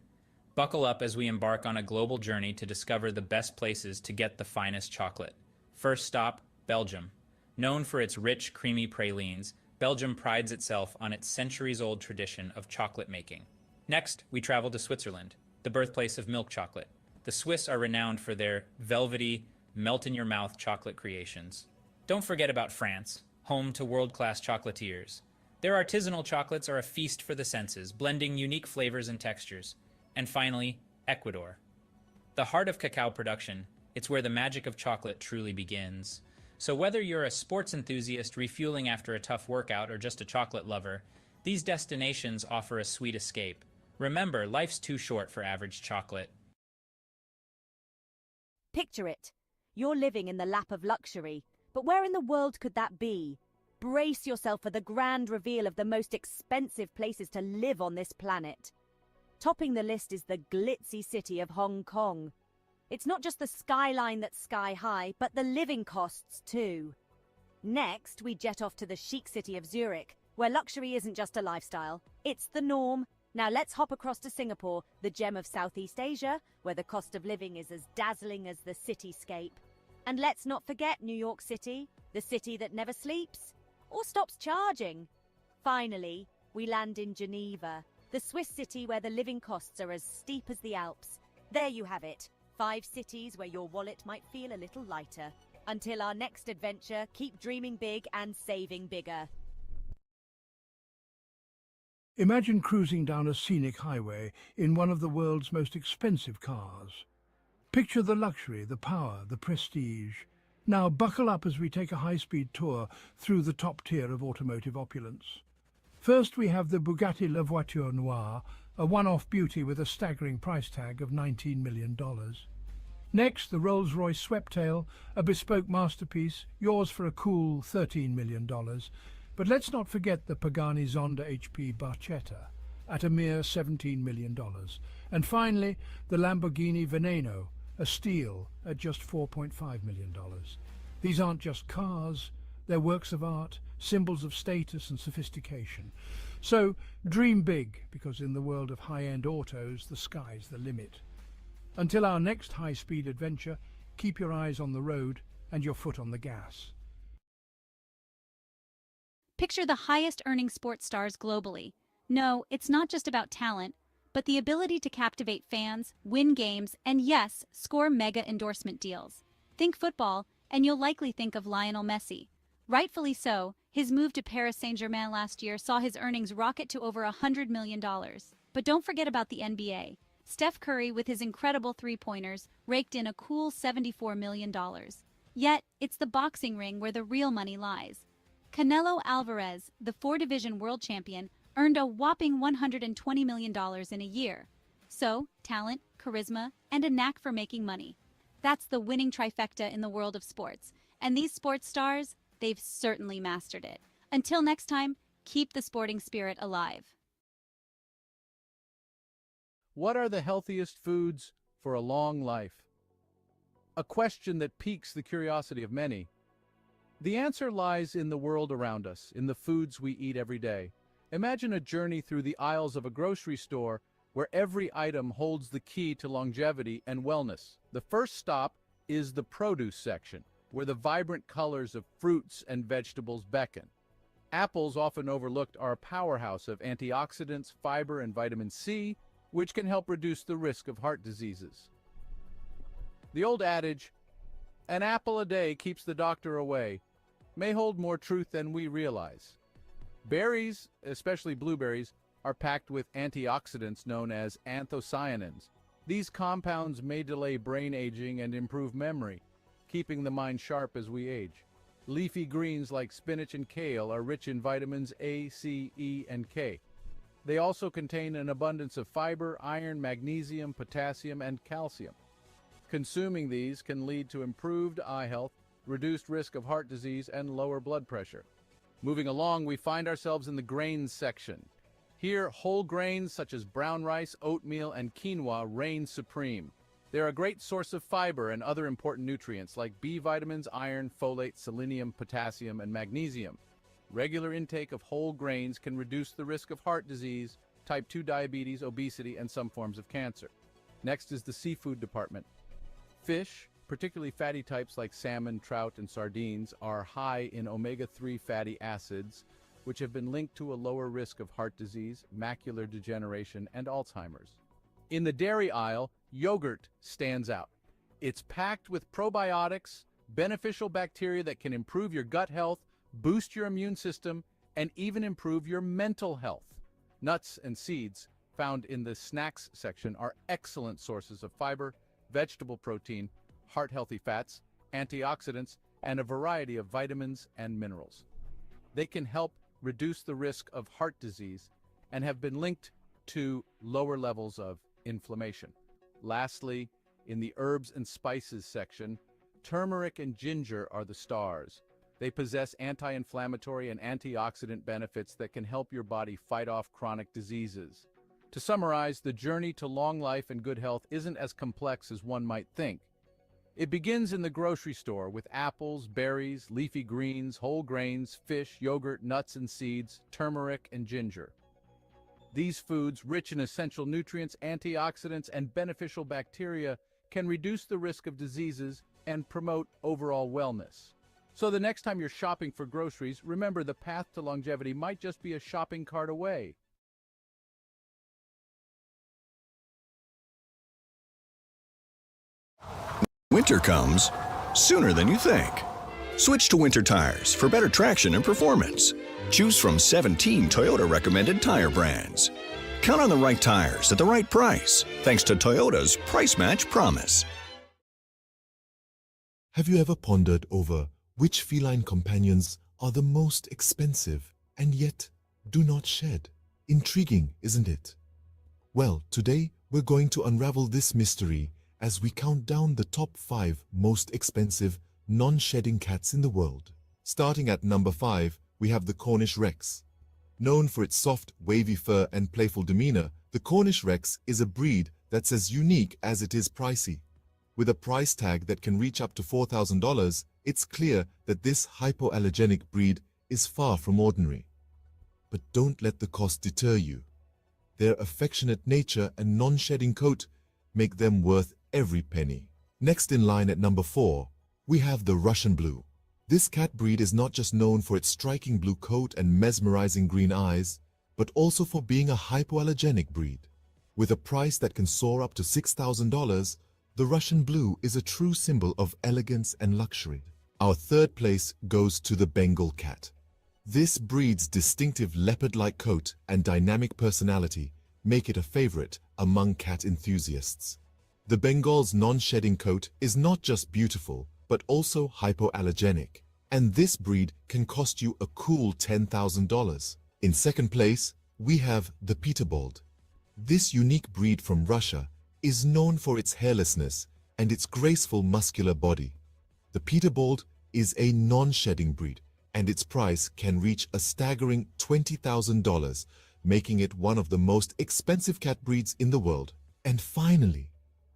Buckle up as we embark on a global journey to discover the best places to get the finest chocolate. First stop, Belgium. Known for its rich, creamy pralines, Belgium prides itself on its centuries-old tradition of chocolate making. Next, we travel to Switzerland, the birthplace of milk chocolate. The Swiss are renowned for their velvety, melt-in-your-mouth chocolate creations. Don't forget about France, home to world-class chocolatiers. Their artisanal chocolates are a feast for the senses, blending unique flavors and textures. And finally, Ecuador. The heart of cacao production, it's where the magic of chocolate truly begins. So whether you're a sports enthusiast refueling after a tough workout or just a chocolate lover, these destinations offer a sweet escape. Remember, life's too short for average chocolate. Picture it. You're living in the lap of luxury, but where in the world could that be? Brace yourself for the grand reveal of the most expensive places to live on this planet. Topping the list is the glitzy city of Hong Kong. It's not just the skyline that's sky high, but the living costs too. Next, we jet off to the chic city of Zurich, where luxury isn't just a lifestyle, it's the norm. Now let's hop across to Singapore, the gem of Southeast Asia, where the cost of living is as dazzling as the cityscape. And let's not forget New York City, the city that never sleeps or stops charging. Finally, we land in Geneva, the Swiss city where the living costs are as steep as the Alps. There you have it, 5 cities where your wallet might feel a little lighter. Until our next adventure, keep dreaming big and saving bigger. Imagine cruising down a scenic highway in one of the world's most expensive cars. Picture the luxury, the power, the prestige. Now buckle up as we take a high-speed tour through the top tier of automotive opulence. First we have the Bugatti La Voiture Noire, a one-off beauty with a staggering price tag of $19 million. Next, the Rolls-Royce Sweptail, a bespoke masterpiece, yours for a cool $13 million. But let's not forget the Pagani Zonda HP Barchetta, at a mere $17 million. And finally, the Lamborghini Veneno, a steal at just $4.5 million. These aren't just cars, they're works of art, symbols of status and sophistication. So dream big, because in the world of high-end autos, the sky's the limit. Until our next high-speed adventure, keep your eyes on the road and your foot on the gas. Picture the highest earning sports stars globally. No, it's not just about talent, but the ability to captivate fans, win games, and yes, score mega endorsement deals. Think football, and you'll likely think of Lionel Messi. Rightfully so, his move to Paris Saint-Germain last year saw his earnings rocket to over $100 million. But don't forget about the NBA. Steph Curry, with his incredible three-pointers, raked in a cool $74 million. Yet, it's the boxing ring where the real money lies. Canelo Alvarez, the four-division world champion, earned a whopping $120 million in a year. So, talent, charisma, and a knack for making money. That's the winning trifecta in the world of sports. And these sports stars, they've certainly mastered it. Until next time, keep the sporting spirit alive. What are the healthiest foods for a long life? A question that piques the curiosity of many. The answer lies in the world around us, in the foods we eat every day. Imagine a journey through the aisles of a grocery store where every item holds the key to longevity and wellness. The first stop is the produce section, where the vibrant colors of fruits and vegetables beckon. Apples, often overlooked, are a powerhouse of antioxidants, fiber, and vitamin C, which can help reduce the risk of heart diseases. The old adage, "An apple a day keeps the doctor away," may hold more truth than we realize. Berries, especially blueberries, are packed with antioxidants known as anthocyanins. These compounds may delay brain aging and improve memory, keeping the mind sharp as we age. Leafy greens like spinach and kale are rich in vitamins A, C, E, and K. They also contain an abundance of fiber, iron, magnesium, potassium, and calcium. Consuming these can lead to improved eye health, reduced risk of heart disease, and lower blood pressure. Moving along, we find ourselves in the grains section. Here, whole grains such as brown rice, oatmeal, and quinoa reign supreme. They're a great source of fiber and other important nutrients like B vitamins, iron, folate, selenium, potassium, and magnesium. Regular intake of whole grains can reduce the risk of heart disease, type 2 diabetes, obesity, and some forms of cancer. Next is the seafood department. Fish, particularly fatty types like salmon, trout, and sardines, are high in omega-3 fatty acids, which have been linked to a lower risk of heart disease, macular degeneration, and Alzheimer's. In the dairy aisle, yogurt stands out. It's packed with probiotics, beneficial bacteria that can improve your gut health, boost your immune system, and even improve your mental health. Nuts and seeds, found in the snacks section, are excellent sources of fiber, vegetable protein, heart-healthy fats, antioxidants, and a variety of vitamins and minerals. They can help reduce the risk of heart disease and have been linked to lower levels of inflammation. Lastly, in the herbs and spices section, turmeric and ginger are the stars. They possess anti-inflammatory and antioxidant benefits that can help your body fight off chronic diseases. To summarize, the journey to long life and good health isn't as complex as one might think. It begins in the grocery store with apples, berries, leafy greens, whole grains, fish, yogurt, nuts and seeds, turmeric, and ginger. These foods, rich in essential nutrients, antioxidants, and beneficial bacteria, can reduce the risk of diseases and promote overall wellness. So the next time you're shopping for groceries, remember the path to longevity might just be a shopping cart away. Winter comes sooner than you think. Switch to Winter tires for better traction and performance. Choose from 17 Toyota recommended tire brands. Count on the right tires at the right price, thanks to Toyota's Price Match Promise. Have you ever pondered over which feline companions are the most expensive and yet do not shed? Intriguing, isn't it? Well, today we're going to unravel this mystery as we count down the top 5 most expensive non-shedding cats in the world. Starting at number 5, we have the Cornish Rex. Known for its soft, wavy fur and playful demeanor, the Cornish Rex is a breed that's as unique as it is pricey. With a price tag that can reach up to $4,000, it's clear that this hypoallergenic breed is far from ordinary. But don't let the cost deter you. Their affectionate nature and non-shedding coat make them worth every penny. Next in line at number 4, we have the Russian Blue. This cat breed is not just known for its striking blue coat and mesmerizing green eyes, but also for being a hypoallergenic breed. With a price that can soar up to $6,000, the Russian Blue is a true symbol of elegance and luxury. Our third place goes to the Bengal cat. This breed's distinctive leopard-like coat and dynamic personality make it a favorite among cat enthusiasts. The Bengal's non-shedding coat is not just beautiful, but also hypoallergenic, and this breed can cost you a cool $10,000. In second place, we have the Peterbilt. This unique breed from Russia is known for its hairlessness and its graceful muscular body. The Peterbilt is a non-shedding breed, and its price can reach a staggering $20,000, making it one of the most expensive cat breeds in the world. And finally,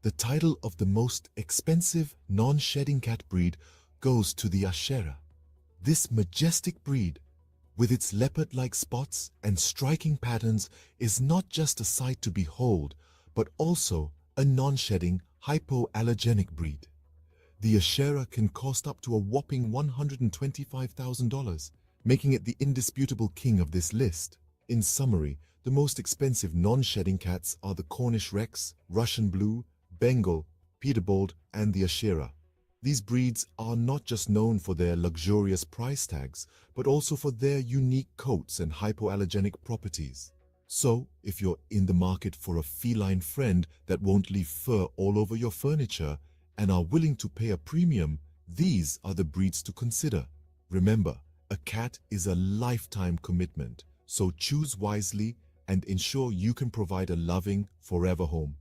the title of the most expensive non-shedding cat breed goes to the Ashera. This majestic breed, with its leopard-like spots and striking patterns, is not just a sight to behold, but also a non-shedding, hypoallergenic breed. The Ashera can cost up to a whopping $125,000, making it the indisputable king of this list. In summary, the most expensive non-shedding cats are the Cornish Rex, Russian Blue, Bengal, Peterbilt, and the Ashera. These breeds are not just known for their luxurious price tags, but also for their unique coats and hypoallergenic properties. So, if you're in the market for a feline friend that won't leave fur all over your furniture and are willing to pay a premium, these are the breeds to consider. Remember, a cat is a lifetime commitment, so choose wisely and ensure you can provide a loving, forever home.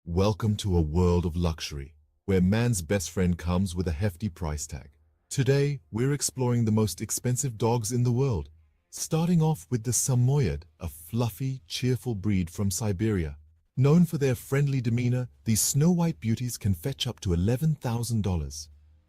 Welcome to a world of luxury, where man's best friend comes with a hefty price tag. Today, we're exploring the most expensive dogs in the world, starting off with the Samoyed, a fluffy, cheerful breed from Siberia. Known for their friendly demeanor, these snow-white beauties can fetch up to $11,000.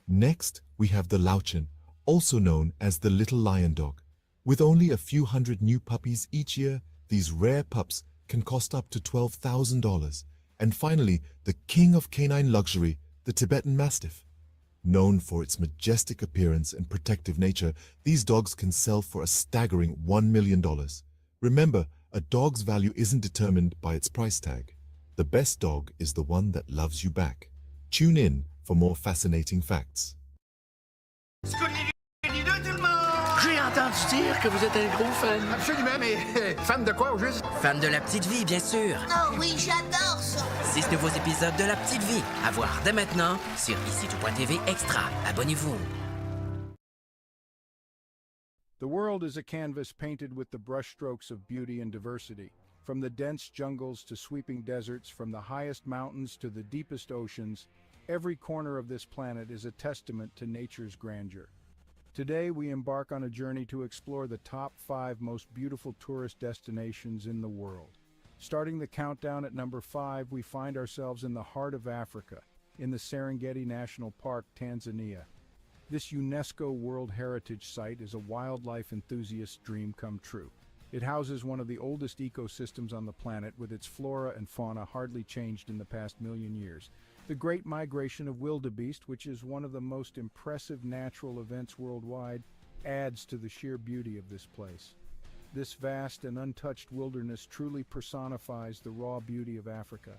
Next, we have the Lauchin, also known as the little lion dog. With only a few hundred new puppies each year, these rare pups can cost up to $12,000. And finally, the king of canine luxury, the Tibetan Mastiff. Known for its majestic appearance and protective nature, these dogs can sell for a staggering $1 million. Remember, a dog's value isn't determined by its price tag. The best dog is the one that loves you back. Tune in for more fascinating facts. J'ai entendu dire que vous êtes un gros fan. Absolument, mais fan de quoi au juste? Fan de La Petite Vie, bien sûr. Oh oui, j'adore ça. 6 nouveaux épisodes de La Petite Vie à voir dès maintenant sur ici.tv Extra. Abonnez-vous. The world is a canvas painted with the brushstrokes of beauty and diversity. From the dense jungles to sweeping deserts, from the highest mountains to the deepest oceans, every corner of this planet is a testament to nature's grandeur. Today, we embark on a journey to explore the top 5 most beautiful tourist destinations in the world. Starting the countdown at number 5, we find ourselves in the heart of Africa, in the Serengeti National Park, Tanzania. This UNESCO World Heritage Site is a wildlife enthusiast's dream come true. It houses one of the oldest ecosystems on the planet, with its flora and fauna hardly changed in the past million years. The Great Migration of Wildebeest, which is one of the most impressive natural events worldwide, adds to the sheer beauty of this place. This vast and untouched wilderness truly personifies the raw beauty of Africa.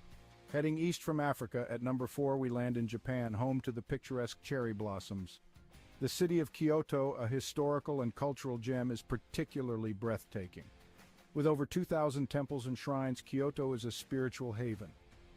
Heading east from Africa, at number 4 we land in Japan, home to the picturesque cherry blossoms. The city of Kyoto, a historical and cultural gem, is particularly breathtaking. With over 2,000 temples and shrines, Kyoto is a spiritual haven.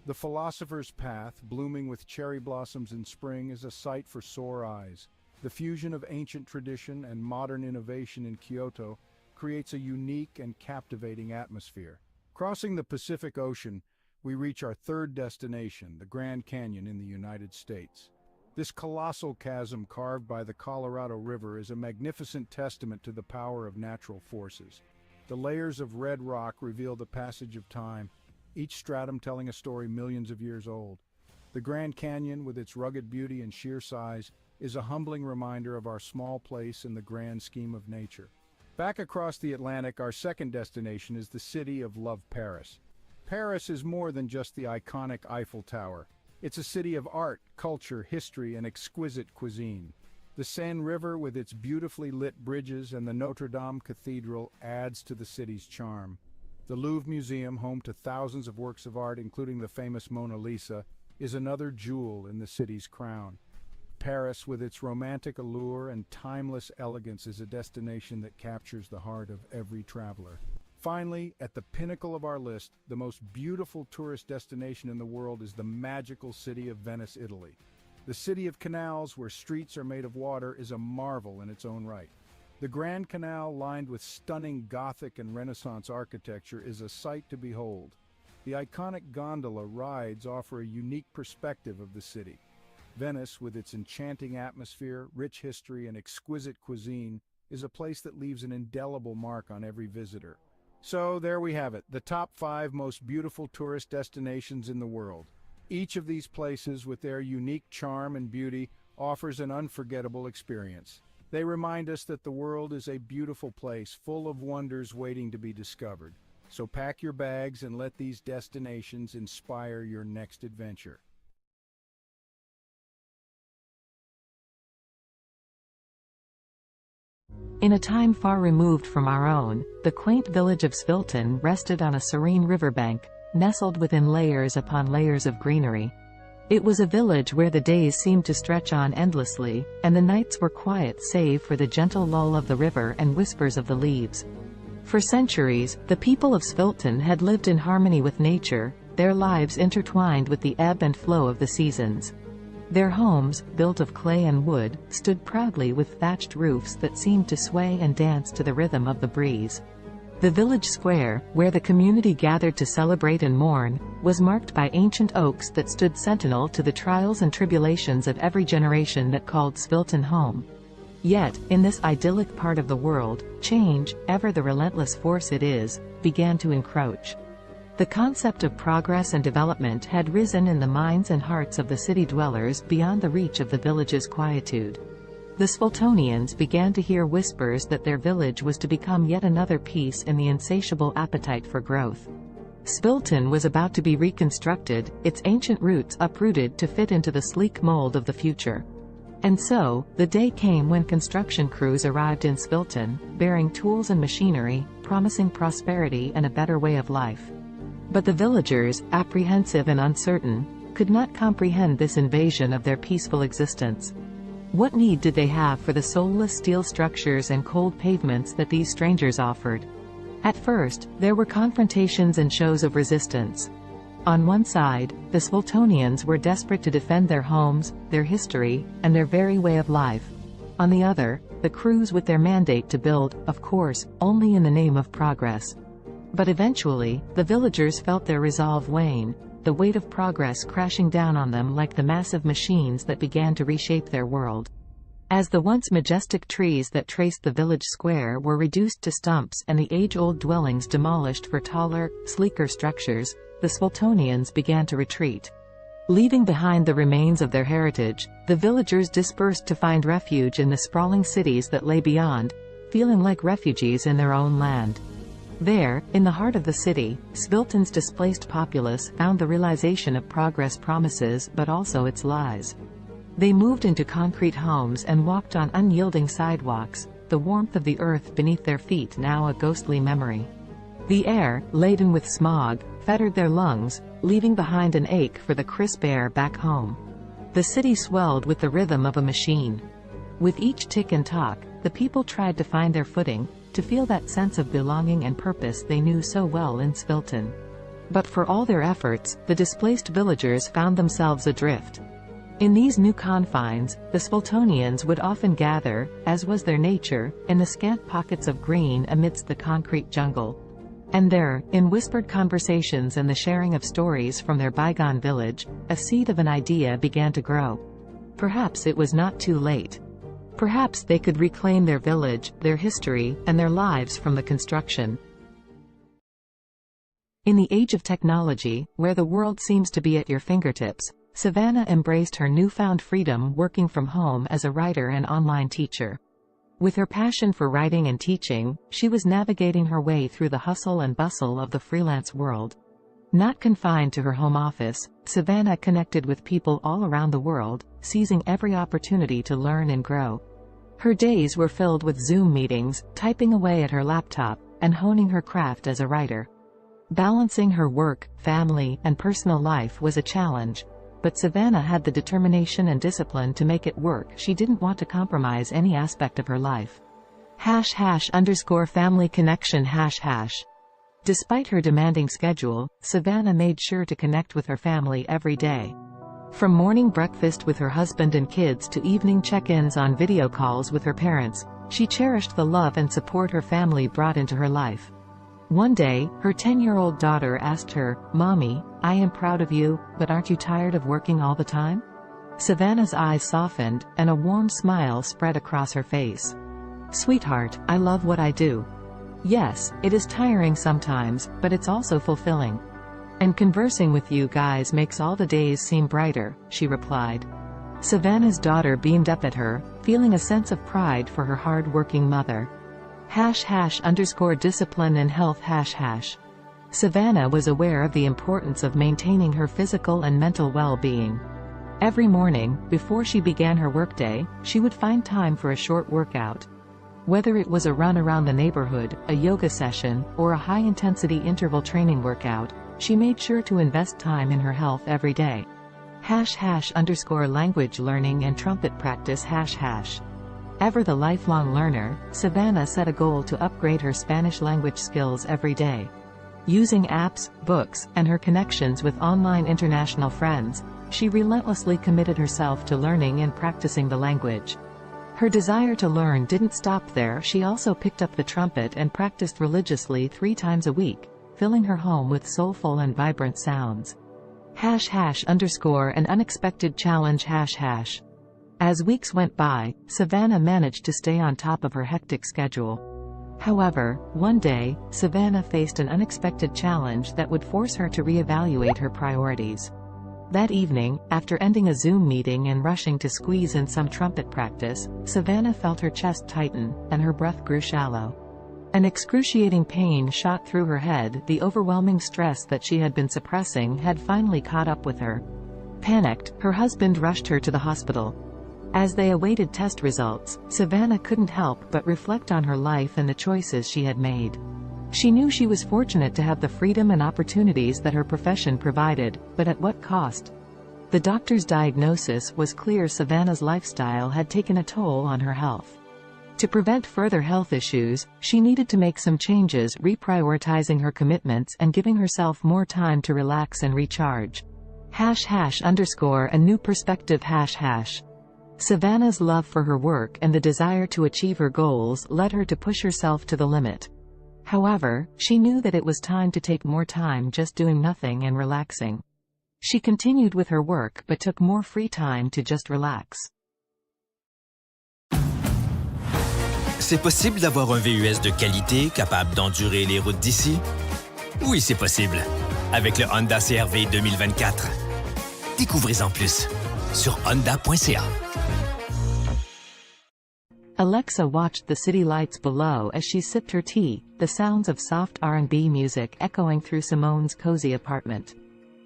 The Philosopher's Path, blooming with cherry blossoms in spring, is a sight for sore eyes. The fusion of ancient tradition and modern innovation in Kyoto creates a unique and captivating atmosphere. Crossing the Pacific Ocean, we reach our third destination, the Grand Canyon in the United States. This colossal chasm carved by the Colorado River is a magnificent testament to the power of natural forces. The layers of red rock reveal the passage of time, each stratum telling a story millions of years old. The Grand Canyon, with its rugged beauty and sheer size, is a humbling reminder of our small place in the grand scheme of nature. Back across the Atlantic, our second destination is the city of love, Paris. Paris is more than just the iconic Eiffel Tower. It's a city of art, culture, history, and exquisite cuisine. The Seine River, with its beautifully lit bridges, and the Notre Dame Cathedral adds to the city's charm. The Louvre Museum, home to thousands of works of art, including the famous Mona Lisa, is another jewel in the city's crown. Paris, with its romantic allure and timeless elegance, is a destination that captures the heart of every traveler. Finally, at the pinnacle of our list, the most beautiful tourist destination in the world is the magical city of Venice, Italy. The city of canals, where streets are made of water, is a marvel in its own right. The Grand Canal, lined with stunning Gothic and Renaissance architecture, is a sight to behold. The iconic gondola rides offer a unique perspective of the city. Venice, with its enchanting atmosphere, rich history, and exquisite cuisine, is a place that leaves an indelible mark on every visitor. So there we have it, the top 5 most beautiful tourist destinations in the world. Each of these places, with their unique charm and beauty, offers an unforgettable experience. They remind us that the world is a beautiful place full of wonders waiting to be discovered. So pack your bags and let these destinations inspire your next adventure. In a time far removed from our own, the quaint village of Svilton rested on a serene riverbank, nestled within layers upon layers of greenery. It was a village where the days seemed to stretch on endlessly, and the nights were quiet save for the gentle lull of the river and whispers of the leaves. For centuries, the people of Svilton had lived in harmony with nature, their lives intertwined with the ebb and flow of the seasons. Their homes, built of clay and wood, stood proudly with thatched roofs that seemed to sway and dance to the rhythm of the breeze. The village square, where the community gathered to celebrate and mourn, was marked by ancient oaks that stood sentinel to the trials and tribulations of every generation that called Svilton home. Yet, in this idyllic part of the world, change, ever the relentless force it is, began to encroach. The concept of progress and development had risen in the minds and hearts of the city dwellers beyond the reach of the village's quietude. The Sviltonians began to hear whispers that their village was to become yet another piece in the insatiable appetite for growth. Svilton was about to be reconstructed, its ancient roots uprooted to fit into the sleek mold of the future. And so, the day came when construction crews arrived in Svilton, bearing tools and machinery, promising prosperity and a better way of life. But the villagers, apprehensive and uncertain, could not comprehend this invasion of their peaceful existence. What need did they have for the soulless steel structures and cold pavements that these strangers offered? At first, there were confrontations and shows of resistance. On one side, the Sviltonians were desperate to defend their homes, their history, and their very way of life. On the other, the crews with their mandate to build, of course, only in the name of progress. But eventually, the villagers felt their resolve wane, the weight of progress crashing down on them like the massive machines that began to reshape their world. As the once majestic trees that traced the village square were reduced to stumps and the age-old dwellings demolished for taller, sleeker structures, the Sviltonians began to retreat. Leaving behind the remains of their heritage, the villagers dispersed to find refuge in the sprawling cities that lay beyond, feeling like refugees in their own land. There, in the heart of the city, Svilton's displaced populace found the realization of progress promises but also its lies. They moved into concrete homes and walked on unyielding sidewalks, the warmth of the earth beneath their feet now a ghostly memory. The air, laden with smog, fettered their lungs, leaving behind an ache for the crisp air back home. The city swelled with the rhythm of a machine. With each tick and talk, the people tried to find their footing, to feel that sense of belonging and purpose they knew so well in Svilton. But for all their efforts, the displaced villagers found themselves adrift. In these new confines, the Sviltonians would often gather, as was their nature, in the scant pockets of green amidst the concrete jungle. And there, in whispered conversations and the sharing of stories from their bygone village, a seed of an idea began to grow. Perhaps it was not too late. Perhaps they could reclaim their village, their history, and their lives from the construction. In the age of technology, where the world seems to be at your fingertips, Savannah embraced her newfound freedom working from home as a writer and online teacher. With her passion for writing and teaching, she was navigating her way through the hustle and bustle of the freelance world. Not confined to her home office, Savannah connected with people all around the world, seizing every opportunity to learn and grow. Her days were filled with Zoom meetings, typing away at her laptop, and honing her craft as a writer. Balancing her work, family, and personal life was a challenge, but Savannah had the determination and discipline to make it work. She didn't want to compromise any aspect of her life. #family connection #. Despite her demanding schedule, Savannah made sure to connect with her family every day. From morning breakfast with her husband and kids to evening check-ins on video calls with her parents, she cherished the love and support her family brought into her life. One day, her 10-year-old daughter asked her, "Mommy, I am proud of you, but aren't you tired of working all the time?" Savannah's eyes softened, and a warm smile spread across her face. "Sweetheart, I love what I do. Yes, it is tiring sometimes, but it's also fulfilling. And conversing with you guys makes all the days seem brighter," she replied. Savannah's daughter beamed up at her, feeling a sense of pride for her hard-working mother. #discipline and health #. Savannah was aware of the importance of maintaining her physical and mental well-being. Every morning, before she began her workday, she would find time for a short workout. Whether it was a run around the neighborhood, a yoga session, or a high-intensity interval training workout, she made sure to invest time in her health every day. #language learning and trumpet practice #. Ever the lifelong learner, Savannah set a goal to upgrade her Spanish language skills every day. Using apps, books, and her connections with online international friends, she relentlessly committed herself to learning and practicing the language. Her desire to learn didn't stop there. She also picked up the trumpet and practiced religiously 3 times a week, filling her home with soulful and vibrant sounds. #an unexpected challenge #. As weeks went by, Savannah managed to stay on top of her hectic schedule. However, one day, Savannah faced an unexpected challenge that would force her to reevaluate her priorities. That evening, after ending a Zoom meeting and rushing to squeeze in some trumpet practice, Savannah felt her chest tighten, and her breath grew shallow. An excruciating pain shot through her head. The overwhelming stress that she had been suppressing had finally caught up with her. Panicked, her husband rushed her to the hospital. As they awaited test results, Savannah couldn't help but reflect on her life and the choices she had made. She knew she was fortunate to have the freedom and opportunities that her profession provided, but at what cost? The doctor's diagnosis was clear: Savannah's lifestyle had taken a toll on her health. To prevent further health issues, she needed to make some changes, reprioritizing her commitments and giving herself more time to relax and recharge. #a new perspective #. Savannah's love for her work and the desire to achieve her goals led her to push herself to the limit. However, she knew that it was time to take more time just doing nothing and relaxing. She continued with her work but took more free time to just relax. C'est possible d'avoir un VUS de qualité capable d'endurer les routes d'ici? Oui, c'est possible. Avec le Honda CR-V 2024. Découvrez-en plus sur honda.ca. Alexa watched the city lights below as she sipped her tea, the sounds of soft R&B music echoing through Simone's cozy apartment.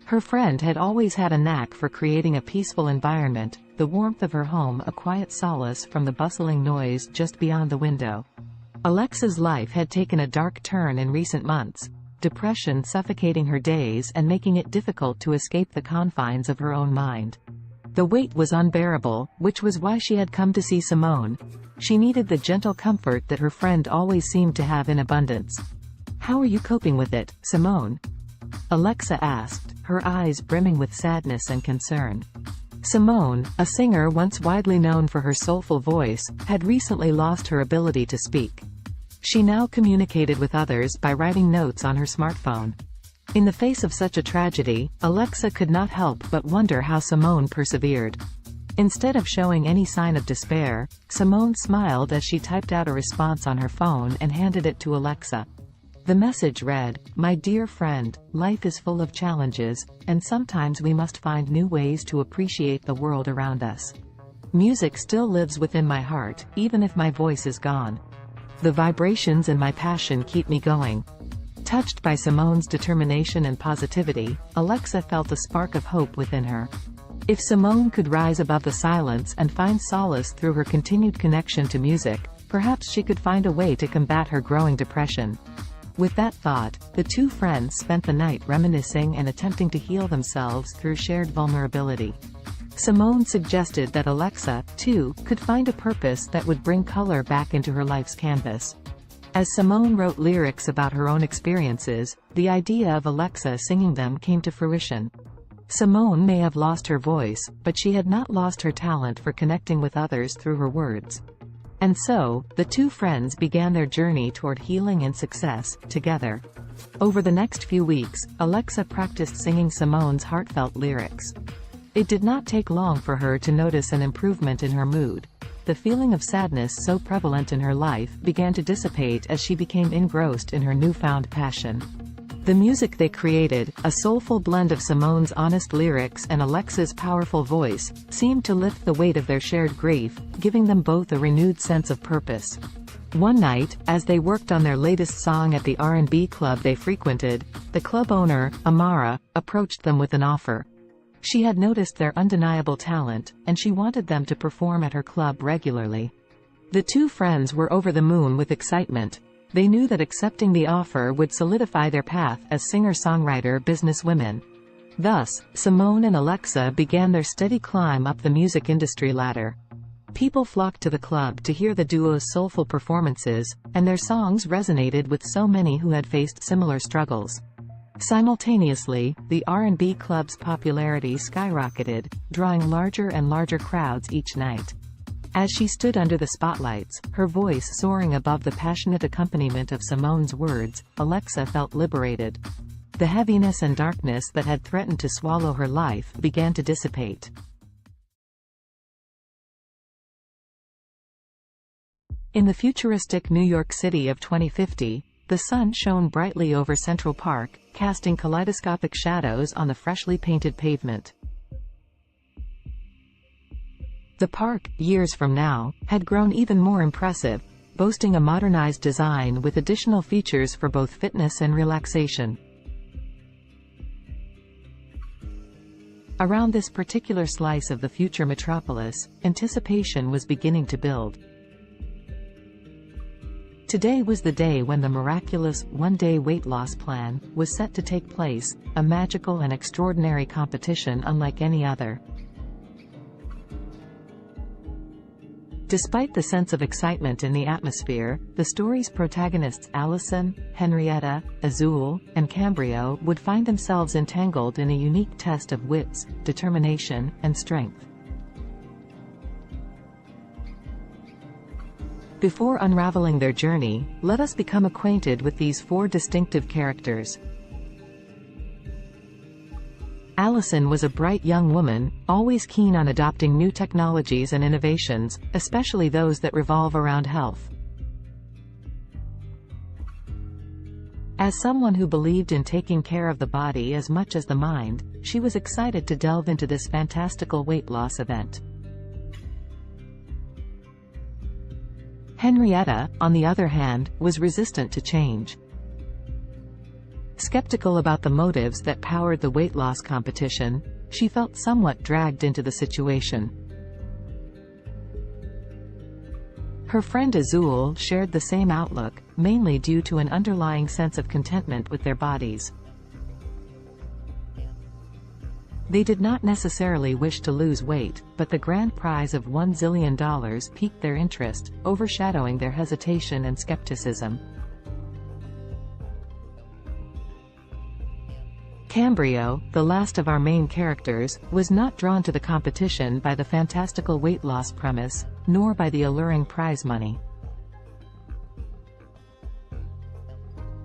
Her friend had always had a knack for creating a peaceful environment, the warmth of her home a quiet solace from the bustling noise just beyond the window. Alexa's life had taken a dark turn in recent months, depression suffocating her days and making it difficult to escape the confines of her own mind. The weight was unbearable, which was why she had come to see Simone. She needed the gentle comfort that her friend always seemed to have in abundance. "How are you coping with it, Simone?" Alexa asked, her eyes brimming with sadness and concern. Simone, a singer once widely known for her soulful voice, had recently lost her ability to speak. She now communicated with others by writing notes on her smartphone. In the face of such a tragedy, Alexa could not help but wonder how Simone persevered. Instead of showing any sign of despair, Simone smiled as she typed out a response on her phone and handed it to Alexa. The message read, "My dear friend, life is full of challenges, and sometimes we must find new ways to appreciate the world around us. Music still lives within my heart, even if my voice is gone. The vibrations and my passion keep me going. Touched by Simone's determination and positivity, Alexa felt a spark of hope within her. If Simone could rise above the silence and find solace through her continued connection to music, perhaps she could find a way to combat her growing depression. With that thought, the two friends spent the night reminiscing and attempting to heal themselves through shared vulnerability. Simone suggested that Alexa, too, could find a purpose that would bring color back into her life's canvas. As Simone wrote lyrics about her own experiences, the idea of Alexa singing them came to fruition. Simone may have lost her voice, but she had not lost her talent for connecting with others through her words. And so, the two friends began their journey toward healing and success, together. Over the next few weeks, Alexa practiced singing Simone's heartfelt lyrics. It did not take long for her to notice an improvement in her mood. The feeling of sadness so prevalent in her life began to dissipate as she became engrossed in her newfound passion. The music they created, a soulful blend of Simone's honest lyrics and Alexa's powerful voice, seemed to lift the weight of their shared grief, giving them both a renewed sense of purpose. One night, as they worked on their latest song at the R&B club they frequented, the club owner, Amara, approached them with an offer. She had noticed their undeniable talent, and she wanted them to perform at her club regularly. The two friends were over the moon with excitement. They knew that accepting the offer would solidify their path as singer-songwriter businesswomen. Thus, Simone and Alexa began their steady climb up the music industry ladder. People flocked to the club to hear the duo's soulful performances, and their songs resonated with so many who had faced similar struggles. Simultaneously, the R&B club's popularity skyrocketed, drawing larger and larger crowds each night. As she stood under the spotlights, her voice soaring above the passionate accompaniment of Simone's words, Alexa felt liberated. The heaviness and darkness that had threatened to swallow her life began to dissipate. In the futuristic New York City of 2050, the sun shone brightly over Central Park, casting kaleidoscopic shadows on the freshly painted pavement. The park, years from now, had grown even more impressive, boasting a modernized design with additional features for both fitness and relaxation. Around this particular slice of the future metropolis, anticipation was beginning to build. Today was the day when the miraculous one-day weight loss plan was set to take place, a magical and extraordinary competition unlike any other. Despite the sense of excitement in the atmosphere, the story's protagonists Allison, Henrietta, Azul, and Cambrio would find themselves entangled in a unique test of wits, determination, and strength. Before unraveling their journey, let us become acquainted with these four distinctive characters. Allison was a bright young woman, always keen on adopting new technologies and innovations, especially those that revolve around health. As someone who believed in taking care of the body as much as the mind, she was excited to delve into this fantastical weight loss event. Henrietta, on the other hand, was resistant to change. Skeptical about the motives that powered the weight loss competition, she felt somewhat dragged into the situation. Her friend Azul shared the same outlook, mainly due to an underlying sense of contentment with their bodies. They did not necessarily wish to lose weight, but the grand prize of $1 zillion piqued their interest, overshadowing their hesitation and skepticism. Cambrio, the last of our main characters, was not drawn to the competition by the fantastical weight loss premise, nor by the alluring prize money.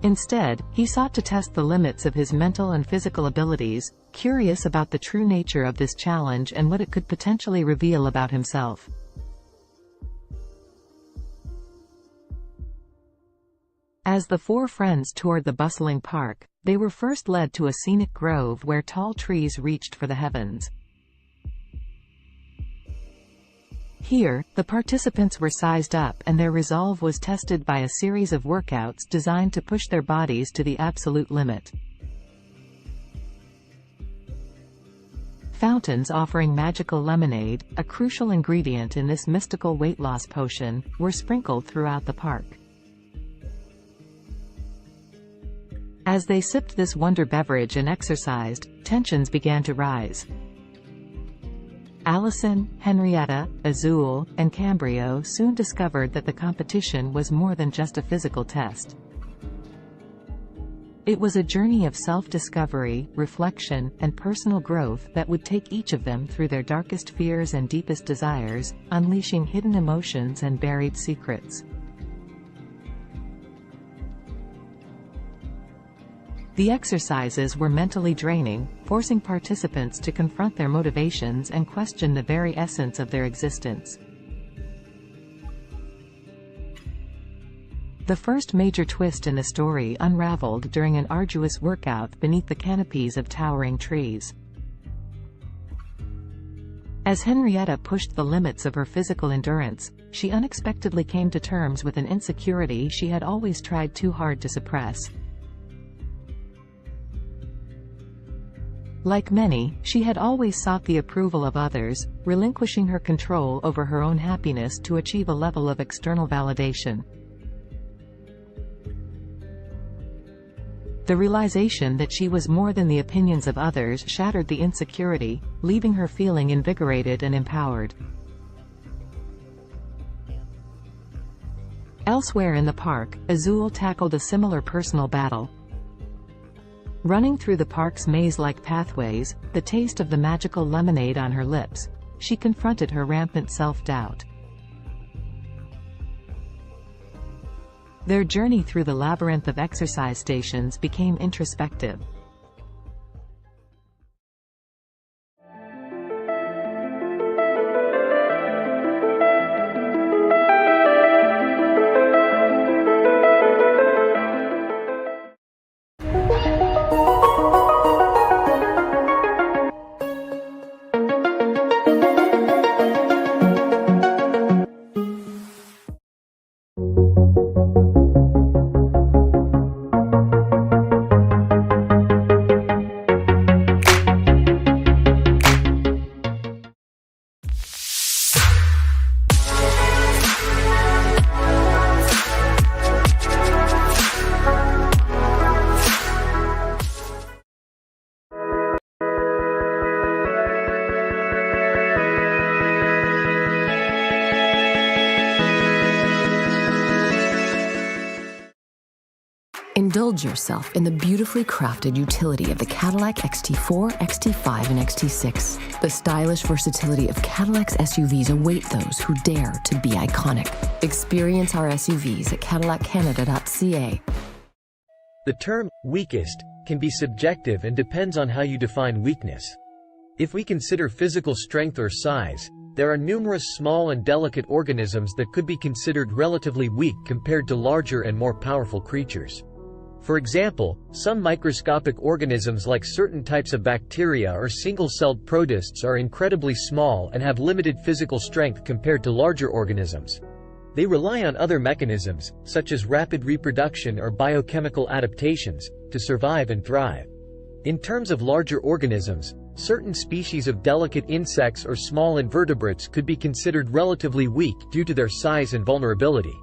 Instead, he sought to test the limits of his mental and physical abilities, curious about the true nature of this challenge and what it could potentially reveal about himself. As the four friends toured the bustling park, they were first led to a scenic grove where tall trees reached for the heavens. Here, the participants were sized up and their resolve was tested by a series of workouts designed to push their bodies to the absolute limit. Fountains offering magical lemonade, a crucial ingredient in this mystical weight loss potion, were sprinkled throughout the park. As they sipped this wonder beverage and exercised, tensions began to rise. Allison, Henrietta, Azul, and Cambrio soon discovered that the competition was more than just a physical test. It was a journey of self-discovery, reflection, and personal growth that would take each of them through their darkest fears and deepest desires, unleashing hidden emotions and buried secrets. The exercises were mentally draining, forcing participants to confront their motivations and question the very essence of their existence. The first major twist in the story unraveled during an arduous workout beneath the canopies of towering trees. As Henrietta pushed the limits of her physical endurance, she unexpectedly came to terms with an insecurity she had always tried too hard to suppress. Like many, she had always sought the approval of others, relinquishing her control over her own happiness to achieve a level of external validation. The realization that she was more than the opinions of others shattered the insecurity, leaving her feeling invigorated and empowered. Elsewhere in the park, Azul tackled a similar personal battle. Running through the park's maze-like pathways, the taste of the magical lemonade on her lips, she confronted her rampant self-doubt. Their journey through the labyrinth of exercise stations became introspective. Indulge yourself in the beautifully crafted utility of the Cadillac XT4, XT5, and XT6. The stylish versatility of Cadillac's SUVs await those who dare to be iconic. Experience our SUVs at cadillaccanada.ca. The term weakest can be subjective and depends on how you define weakness. If we consider physical strength or size, there are numerous small and delicate organisms that could be considered relatively weak compared to larger and more powerful creatures. For example, some microscopic organisms like certain types of bacteria or single-celled protists are incredibly small and have limited physical strength compared to larger organisms. They rely on other mechanisms, such as rapid reproduction or biochemical adaptations, to survive and thrive. In terms of larger organisms, certain species of delicate insects or small invertebrates could be considered relatively weak due to their size and vulnerability.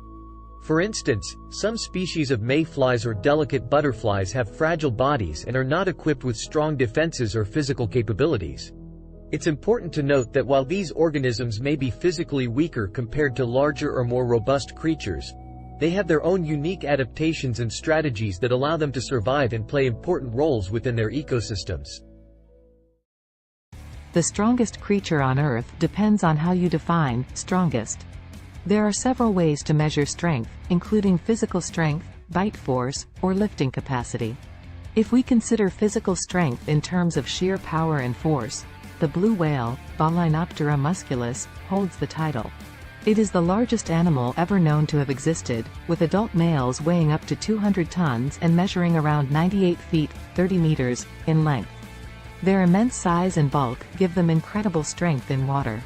For instance, some species of mayflies or delicate butterflies have fragile bodies and are not equipped with strong defenses or physical capabilities. It's important to note that while these organisms may be physically weaker compared to larger or more robust creatures, they have their own unique adaptations and strategies that allow them to survive and play important roles within their ecosystems. The strongest creature on Earth depends on how you define strongest. There are several ways to measure strength, including physical strength, bite force, or lifting capacity. If we consider physical strength in terms of sheer power and force, the blue whale, Balaenoptera musculus, holds the title. It is the largest animal ever known to have existed, with adult males weighing up to 200 tons and measuring around 98 feet, 30 meters, in length. Their immense size and bulk give them incredible strength in water.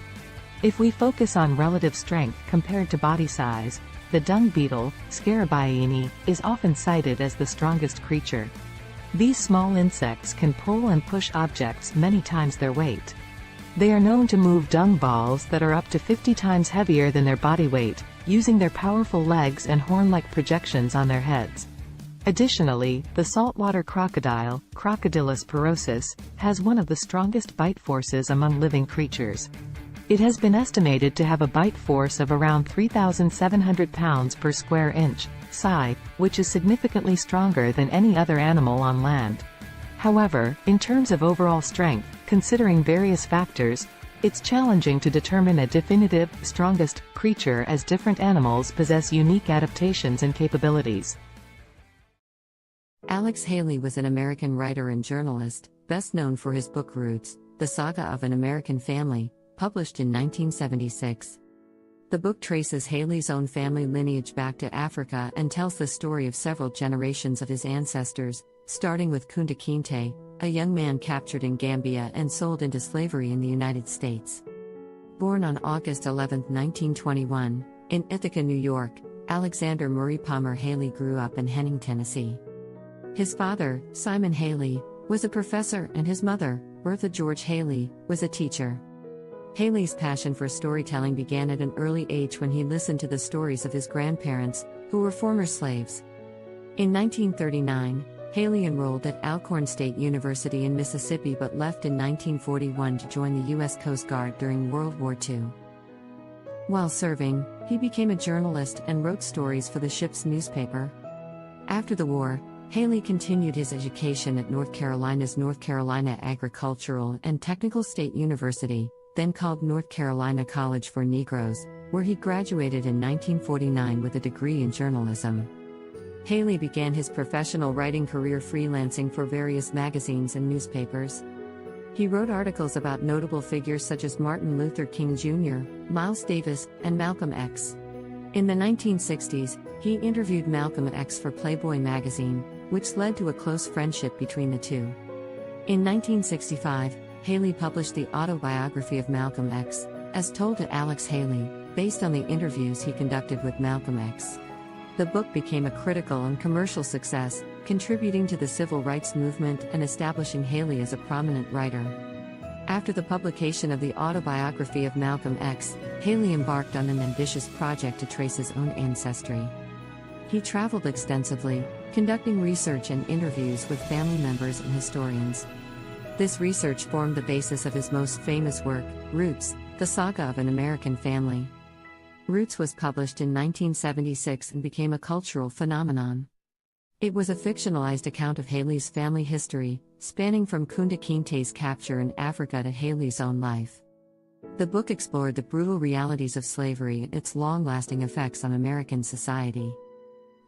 If we focus on relative strength compared to body size, the dung beetle, Scarabaeini, is often cited as the strongest creature. These small insects can pull and push objects many times their weight. They are known to move dung balls that are up to 50 times heavier than their body weight, using their powerful legs and horn-like projections on their heads. Additionally, the saltwater crocodile, Crocodylus porosus, has one of the strongest bite forces among living creatures. It has been estimated to have a bite force of around 3,700 pounds per square inch, psi, which is significantly stronger than any other animal on land. However, in terms of overall strength, considering various factors, it's challenging to determine a definitive, strongest creature as different animals possess unique adaptations and capabilities. Alex Haley was an American writer and journalist, best known for his book Roots, The Saga of an American Family, published in 1976. The book traces Haley's own family lineage back to Africa and tells the story of several generations of his ancestors, starting with Kunta Kinte, a young man captured in Gambia and sold into slavery in the United States. Born on August 11, 1921, in Ithaca, New York, Alexander Murray Palmer Haley grew up in Henning, Tennessee. His father, Simon Haley, was a professor and his mother, Bertha George Haley, was a teacher. Haley's passion for storytelling began at an early age when he listened to the stories of his grandparents, who were former slaves. In 1939, Haley enrolled at Alcorn State University in Mississippi but left in 1941 to join the U.S. Coast Guard during World War II. While serving, he became a journalist and wrote stories for the ship's newspaper. After the war, Haley continued his education at North Carolina's North Carolina Agricultural and Technical State University, then called North Carolina College for Negroes, where he graduated in 1949 with a degree in journalism. Haley began his professional writing career freelancing for various magazines and newspapers. He wrote articles about notable figures such as Martin Luther King Jr., Miles Davis, and Malcolm X. In the 1960s, he interviewed Malcolm X for Playboy magazine, which led to a close friendship between the two. In 1965, Haley published the autobiography of Malcolm X, as told to Alex Haley, based on the interviews he conducted with Malcolm X. The book became a critical and commercial success, contributing to the civil rights movement and establishing Haley as a prominent writer. After the publication of the autobiography of Malcolm X, Haley embarked on an ambitious project to trace his own ancestry. He traveled extensively, conducting research and interviews with family members and historians. This research formed the basis of his most famous work, Roots, The Saga of an American Family. Roots was published in 1976 and became a cultural phenomenon. It was a fictionalized account of Haley's family history, spanning from Kunta Kinte's capture in Africa to Haley's own life. The book explored the brutal realities of slavery and its long-lasting effects on American society.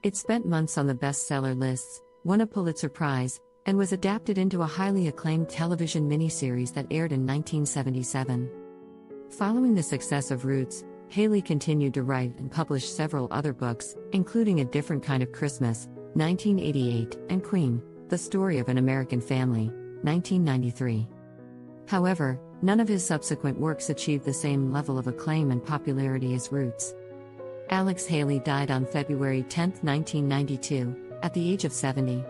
It spent months on the bestseller lists, won a Pulitzer Prize, and was adapted into a highly acclaimed television miniseries that aired in 1977. Following the success of Roots, Haley continued to write and publish several other books, including A Different Kind of Christmas, 1988, and Queen, The Story of an American Family, 1993. However, none of his subsequent works achieved the same level of acclaim and popularity as Roots. Alex Haley died on February 10, 1992, at the age of 70.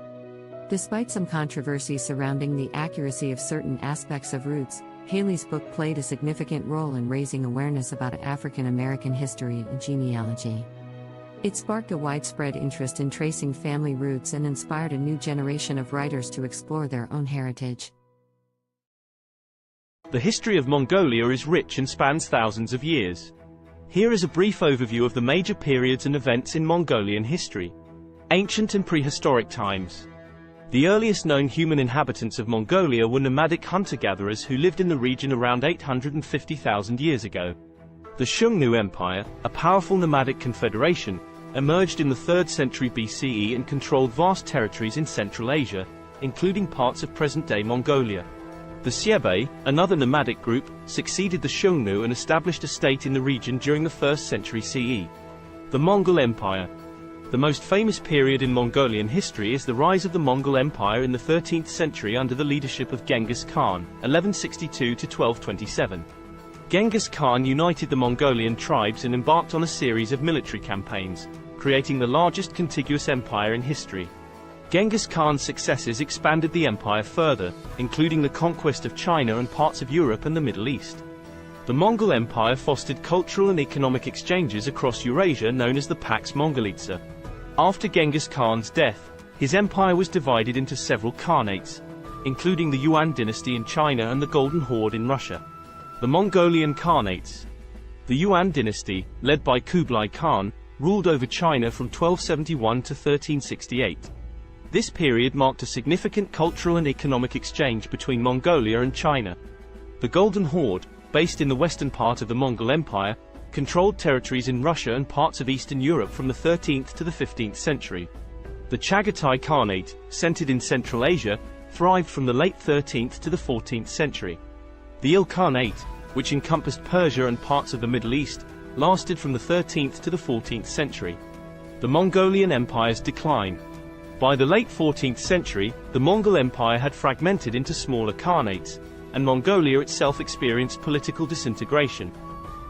Despite some controversy surrounding the accuracy of certain aspects of Roots, Haley's book played a significant role in raising awareness about African American history and genealogy. It sparked a widespread interest in tracing family roots and inspired a new generation of writers to explore their own heritage. The history of Mongolia is rich and spans thousands of years. Here is a brief overview of the major periods and events in Mongolian history. Ancient and prehistoric times. The earliest known human inhabitants of Mongolia were nomadic hunter-gatherers who lived in the region around 850,000 years ago. The Xiongnu Empire, a powerful nomadic confederation, emerged in the 3rd century BCE and controlled vast territories in Central Asia, including parts of present-day Mongolia. The Xiebe, another nomadic group, succeeded the Xiongnu and established a state in the region during the 1st century CE. The Mongol Empire. The most famous period in Mongolian history is the rise of the Mongol Empire in the 13th century under the leadership of Genghis Khan, 1162 to 1227. Genghis Khan united the Mongolian tribes and embarked on a series of military campaigns, creating the largest contiguous empire in history. Genghis Khan's successes expanded the empire further, including the conquest of China and parts of Europe and the Middle East. The Mongol Empire fostered cultural and economic exchanges across Eurasia known as the Pax Mongolica. After Genghis Khan's death, his empire was divided into several khanates, including the Yuan dynasty in China and the Golden Horde in Russia. The Mongolian Khanates. The Yuan dynasty, led by Kublai Khan, ruled over China from 1271 to 1368. This period marked a significant cultural and economic exchange between Mongolia and China. The Golden Horde, based in the western part of the Mongol Empire, controlled territories in Russia and parts of Eastern Europe from the 13th to the 15th century. The Chagatai Khanate, centered in Central Asia, thrived from the late 13th to the 14th century. The Ilkhanate, which encompassed Persia and parts of the Middle East, lasted from the 13th to the 14th century. The Mongolian Empire's decline. By the late 14th century, the Mongol Empire had fragmented into smaller khanates, and Mongolia itself experienced political disintegration.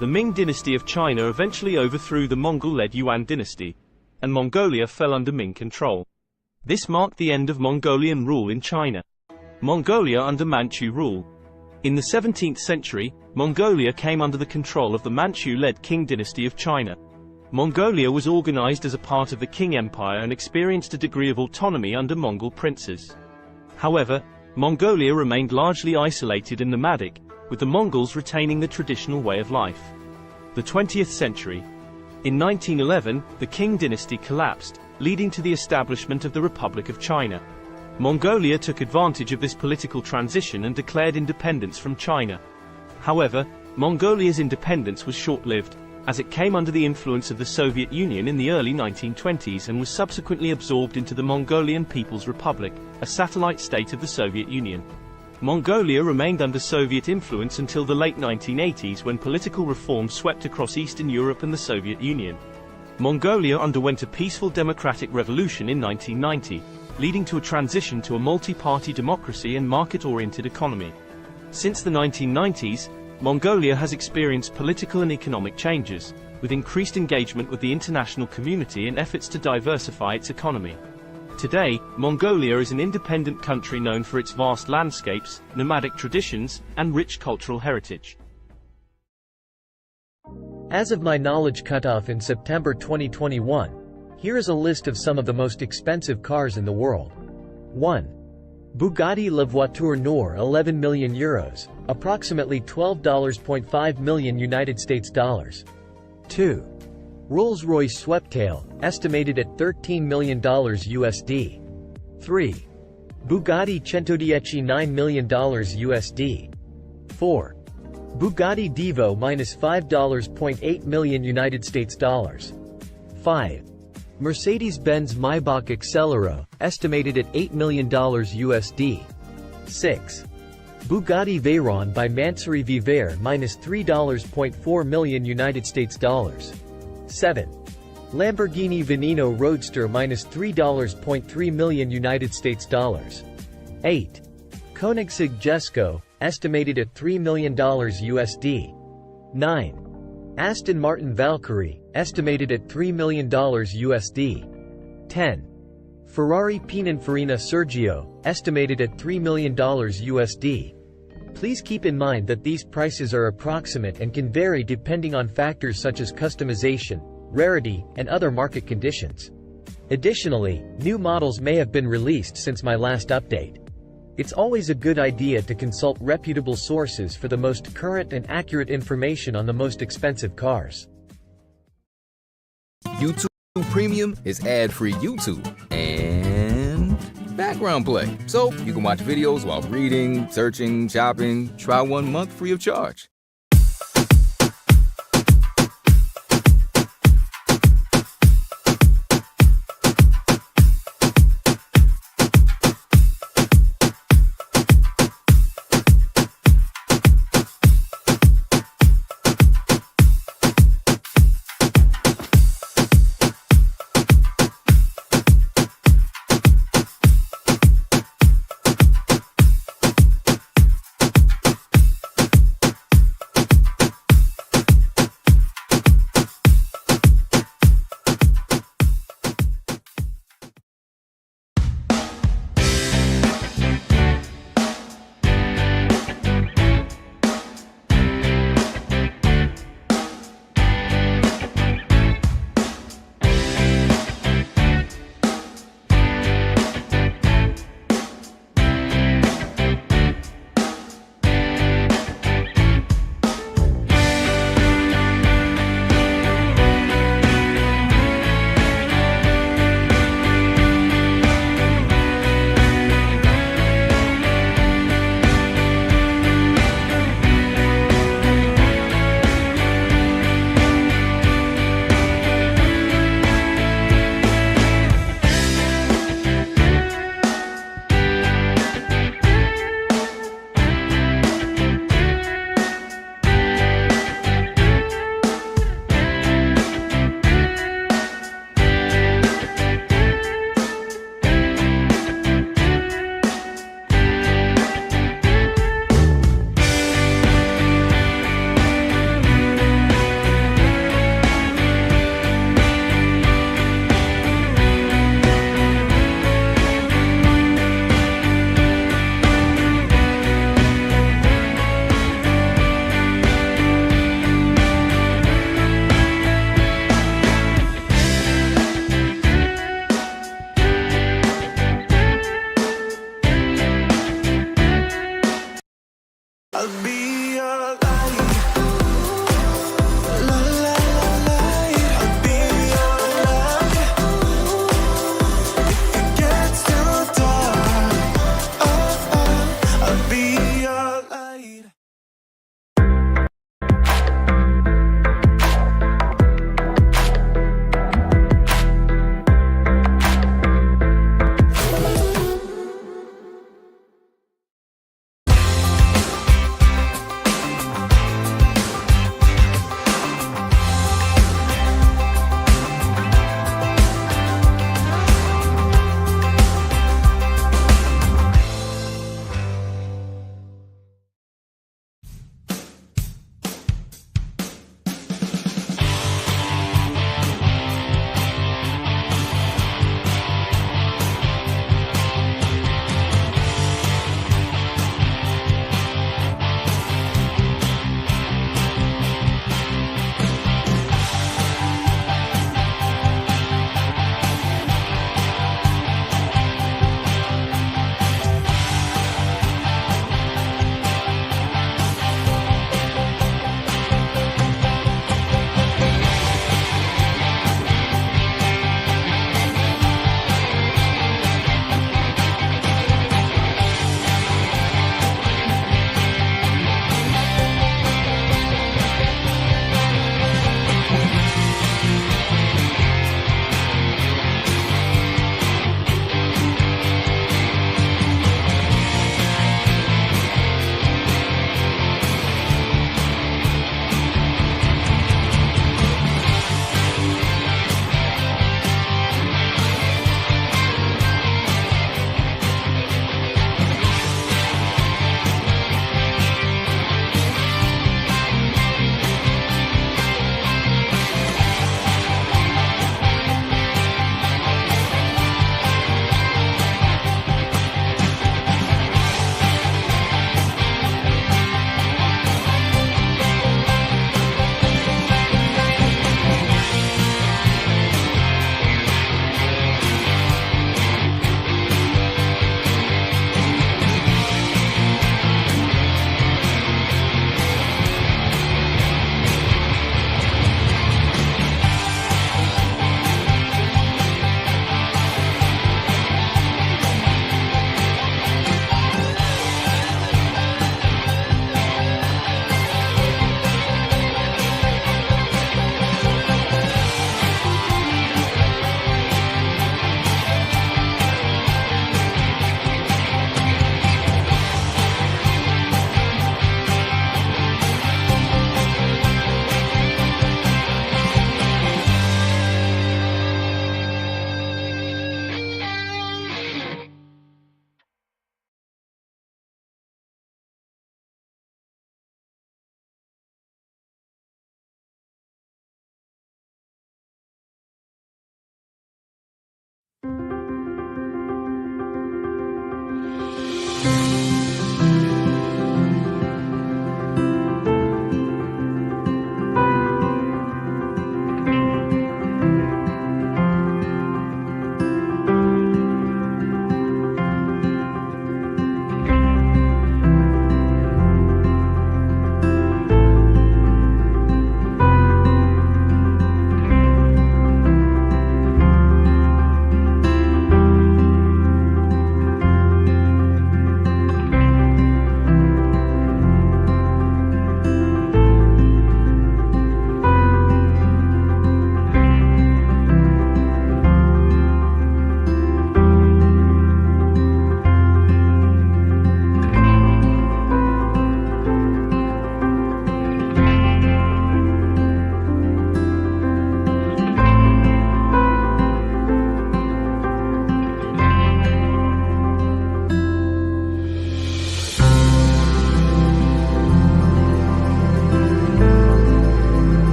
The Ming dynasty of China eventually overthrew the Mongol-led Yuan dynasty, and Mongolia fell under Ming control. This marked the end of Mongolian rule in China. Mongolia under Manchu rule. In the 17th century, Mongolia came under the control of the Manchu-led Qing dynasty of China. Mongolia was organized as a part of the Qing Empire and experienced a degree of autonomy under Mongol princes. However, Mongolia remained largely isolated and nomadic, with the Mongols retaining the traditional way of life. The 20th century. In 1911, the Qing dynasty collapsed, leading to the establishment of the Republic of China. Mongolia took advantage of this political transition and declared independence from China. However, Mongolia's independence was short-lived, as it came under the influence of the Soviet Union in the early 1920s and was subsequently absorbed into the Mongolian People's Republic, a satellite state of the Soviet Union. Mongolia remained under Soviet influence until the late 1980s when political reform swept across Eastern Europe and the Soviet Union. Mongolia underwent a peaceful democratic revolution in 1990, leading to a transition to a multi-party democracy and market-oriented economy. Since the 1990s, Mongolia has experienced political and economic changes, with increased engagement with the international community and efforts to diversify its economy. Today, Mongolia is an independent country known for its vast landscapes, nomadic traditions, and rich cultural heritage. As of my knowledge cutoff in September 2021, here is a list of some of the most expensive cars in the world. 1. Bugatti La Voiture Noire 11 million euros, approximately $12.5 million United States dollars. 2. Rolls-Royce Sweptail, estimated at $13 million USD. 3. Bugatti Centodieci $9 million USD. 4. Bugatti Divo -$5.8 million United States dollars. 5. Mercedes-Benz Maybach Accelero, estimated at $8 million USD. 6. Bugatti Veyron by Mansouri Viver -$3.4 million United States dollars. 7. Lamborghini Veneno Roadster -$3.3 million United States dollars. 8. Koenigsegg Jesko, estimated at $3 million USD. 9. Aston Martin Valkyrie, estimated at $3 million USD. 10. Ferrari Pininfarina Sergio, estimated at $3 million USD. Please keep in mind that these prices are approximate and can vary depending on factors such as customization, rarity, and other market conditions. Additionally, new models may have been released since my last update. It's always a good idea to consult reputable sources for the most current and accurate information on the most expensive cars. YouTube Premium is ad-free YouTube and background play, so you can watch videos while reading, searching, shopping. Try 1 month free of charge.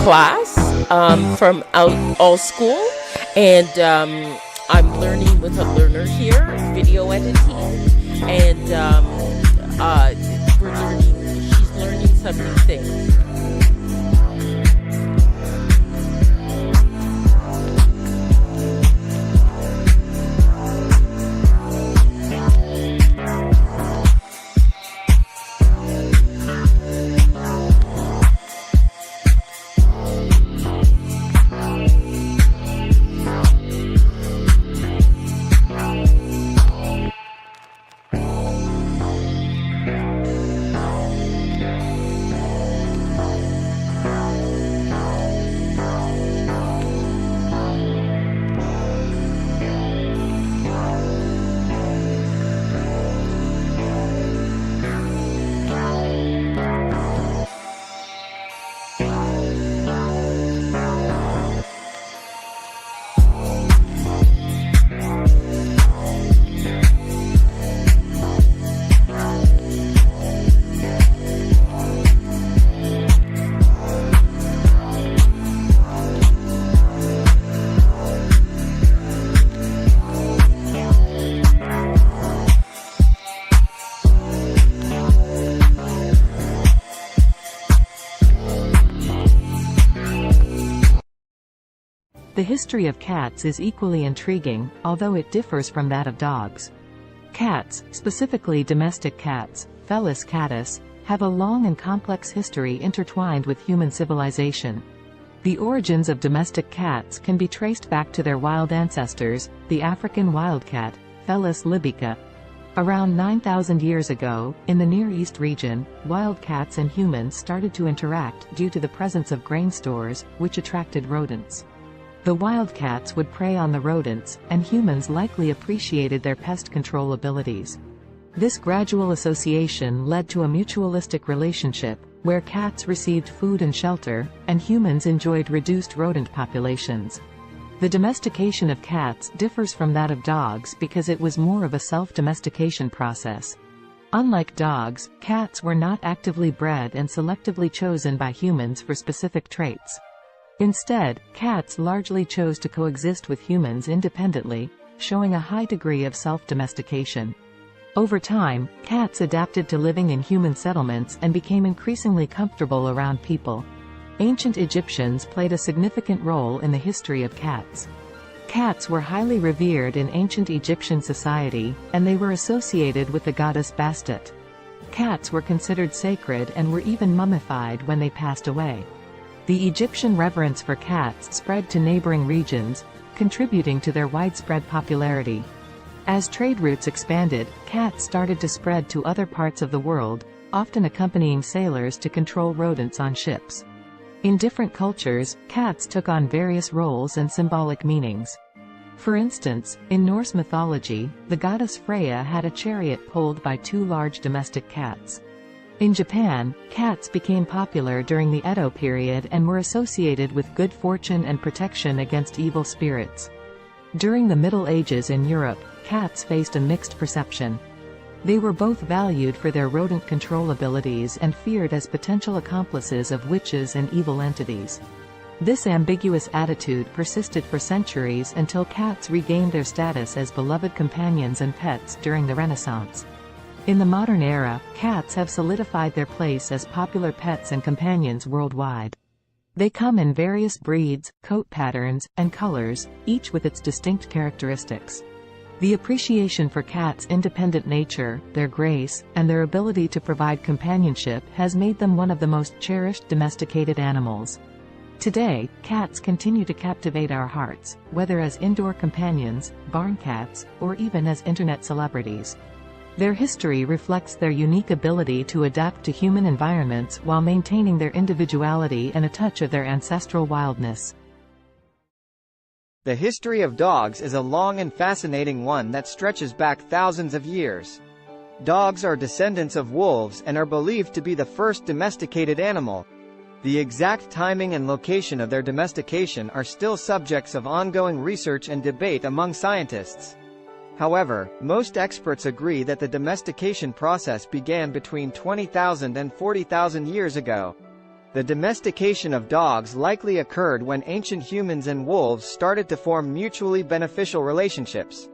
class from all school, and I'm learning with a learner here, video editing, and she's learning some new things. The history of cats is equally intriguing, although it differs from that of dogs. Cats, specifically domestic cats, Felis catus, have a long and complex history intertwined with human civilization. The origins of domestic cats can be traced back to their wild ancestors, the African wildcat, Felis libica. Around 9,000 years ago, in the Near East region, wildcats and humans started to interact due to the presence of grain stores, which attracted rodents. The wildcats would prey on the rodents, and humans likely appreciated their pest control abilities. This gradual association led to a mutualistic relationship, where cats received food and shelter, and humans enjoyed reduced rodent populations. The domestication of cats differs from that of dogs because it was more of a self-domestication process. Unlike dogs, cats were not actively bred and selectively chosen by humans for specific traits. Instead, cats largely chose to coexist with humans independently, showing a high degree of self-domestication. Over time, cats adapted to living in human settlements and became increasingly comfortable around people. Ancient Egyptians played a significant role in the history of cats. Cats were highly revered in ancient Egyptian society, and they were associated with the goddess Bastet. Cats were considered sacred and were even mummified when they passed away. The Egyptian reverence for cats spread to neighboring regions, contributing to their widespread popularity. As trade routes expanded, cats started to spread to other parts of the world, often accompanying sailors to control rodents on ships. In different cultures, cats took on various roles and symbolic meanings. For instance, in Norse mythology, the goddess Freya had a chariot pulled by two large domestic cats. In Japan, cats became popular during the Edo period and were associated with good fortune and protection against evil spirits. During the Middle Ages in Europe, cats faced a mixed perception. They were both valued for their rodent control abilities and feared as potential accomplices of witches and evil entities. This ambiguous attitude persisted for centuries until cats regained their status as beloved companions and pets during the Renaissance. In the modern era, cats have solidified their place as popular pets and companions worldwide. They come in various breeds, coat patterns, and colors, each with its distinct characteristics. The appreciation for cats' independent nature, their grace, and their ability to provide companionship has made them one of the most cherished domesticated animals. Today, cats continue to captivate our hearts, whether as indoor companions, barn cats, or even as internet celebrities. Their history reflects their unique ability to adapt to human environments while maintaining their individuality and a touch of their ancestral wildness. The history of dogs is a long and fascinating one that stretches back thousands of years. Dogs are descendants of wolves and are believed to be the first domesticated animal. The exact timing and location of their domestication are still subjects of ongoing research and debate among scientists. However, most experts agree that the domestication process began between 20,000 and 40,000 years ago. The domestication of dogs likely occurred when ancient humans and wolves started to form mutually beneficial relationships.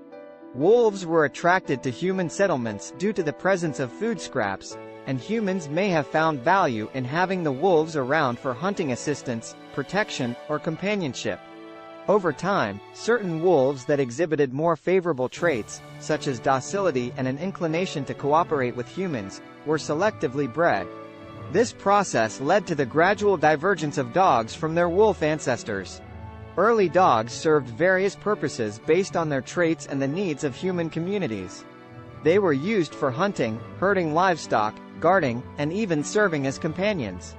Wolves were attracted to human settlements due to the presence of food scraps, and humans may have found value in having the wolves around for hunting assistance, protection, or companionship. Over time, certain wolves that exhibited more favorable traits, such as docility and an inclination to cooperate with humans, were selectively bred. This process led to the gradual divergence of dogs from their wolf ancestors. Early dogs served various purposes based on their traits and the needs of human communities. They were used for hunting, herding livestock, guarding, and even serving as companions.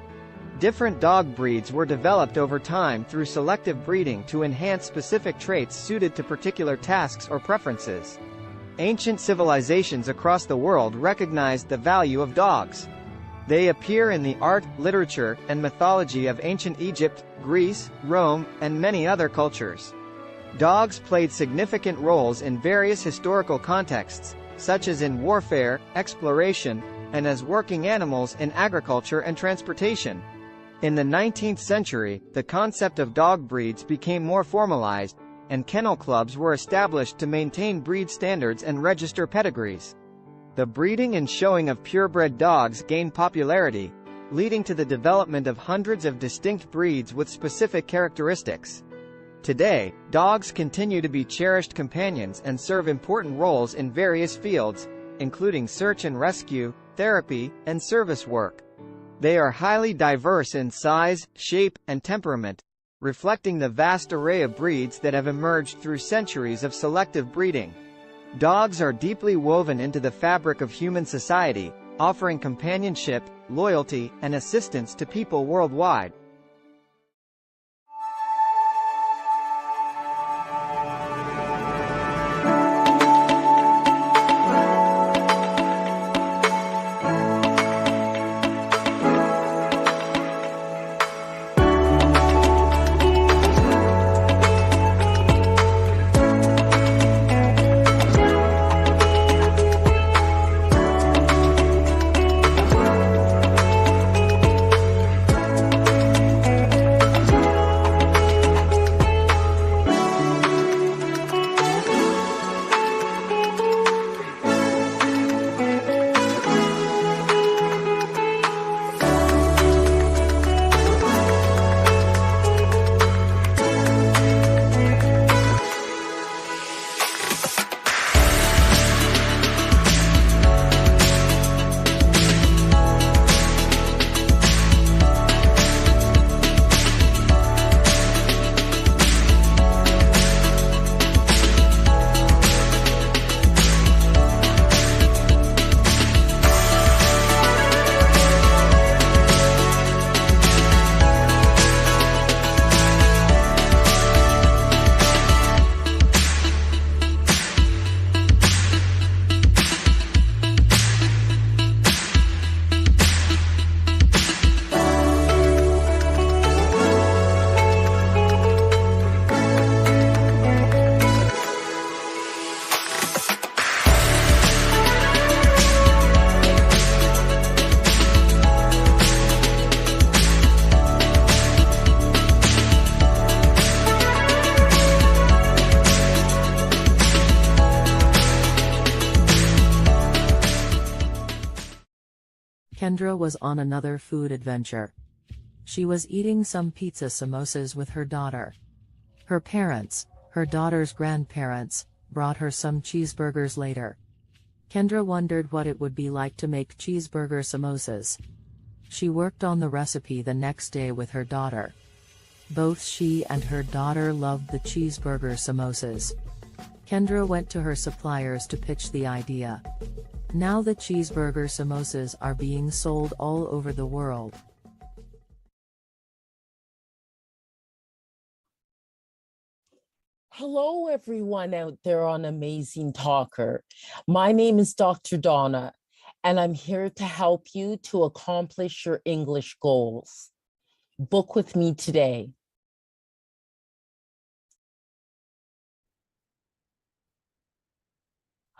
Different dog breeds were developed over time through selective breeding to enhance specific traits suited to particular tasks or preferences. Ancient civilizations across the world recognized the value of dogs. They appear in the art, literature, and mythology of ancient Egypt, Greece, Rome, and many other cultures. Dogs played significant roles in various historical contexts, such as in warfare, exploration, and as working animals in agriculture and transportation. In the 19th century, the concept of dog breeds became more formalized, and kennel clubs were established to maintain breed standards and register pedigrees. The breeding and showing of purebred dogs gained popularity, leading to the development of hundreds of distinct breeds with specific characteristics. Today, dogs continue to be cherished companions and serve important roles in various fields, including search and rescue, therapy, and service work. They are highly diverse in size, shape, and temperament, reflecting the vast array of breeds that have emerged through centuries of selective breeding. Dogs are deeply woven into the fabric of human society, offering companionship, loyalty, and assistance to people worldwide. Kendra was on another food adventure. She was eating some pizza samosas with her daughter. Her parents, her daughter's grandparents, brought her some cheeseburgers later. Kendra wondered what it would be like to make cheeseburger samosas. She worked on the recipe the next day with her daughter. Both she and her daughter loved the cheeseburger samosas. Kendra went to her suppliers to pitch the idea. Now the cheeseburger samosas are being sold all over the world. Hello, everyone out there on Amazing Talker. My name is Dr. Donna, and I'm here to help you to accomplish your English goals. Book with me today.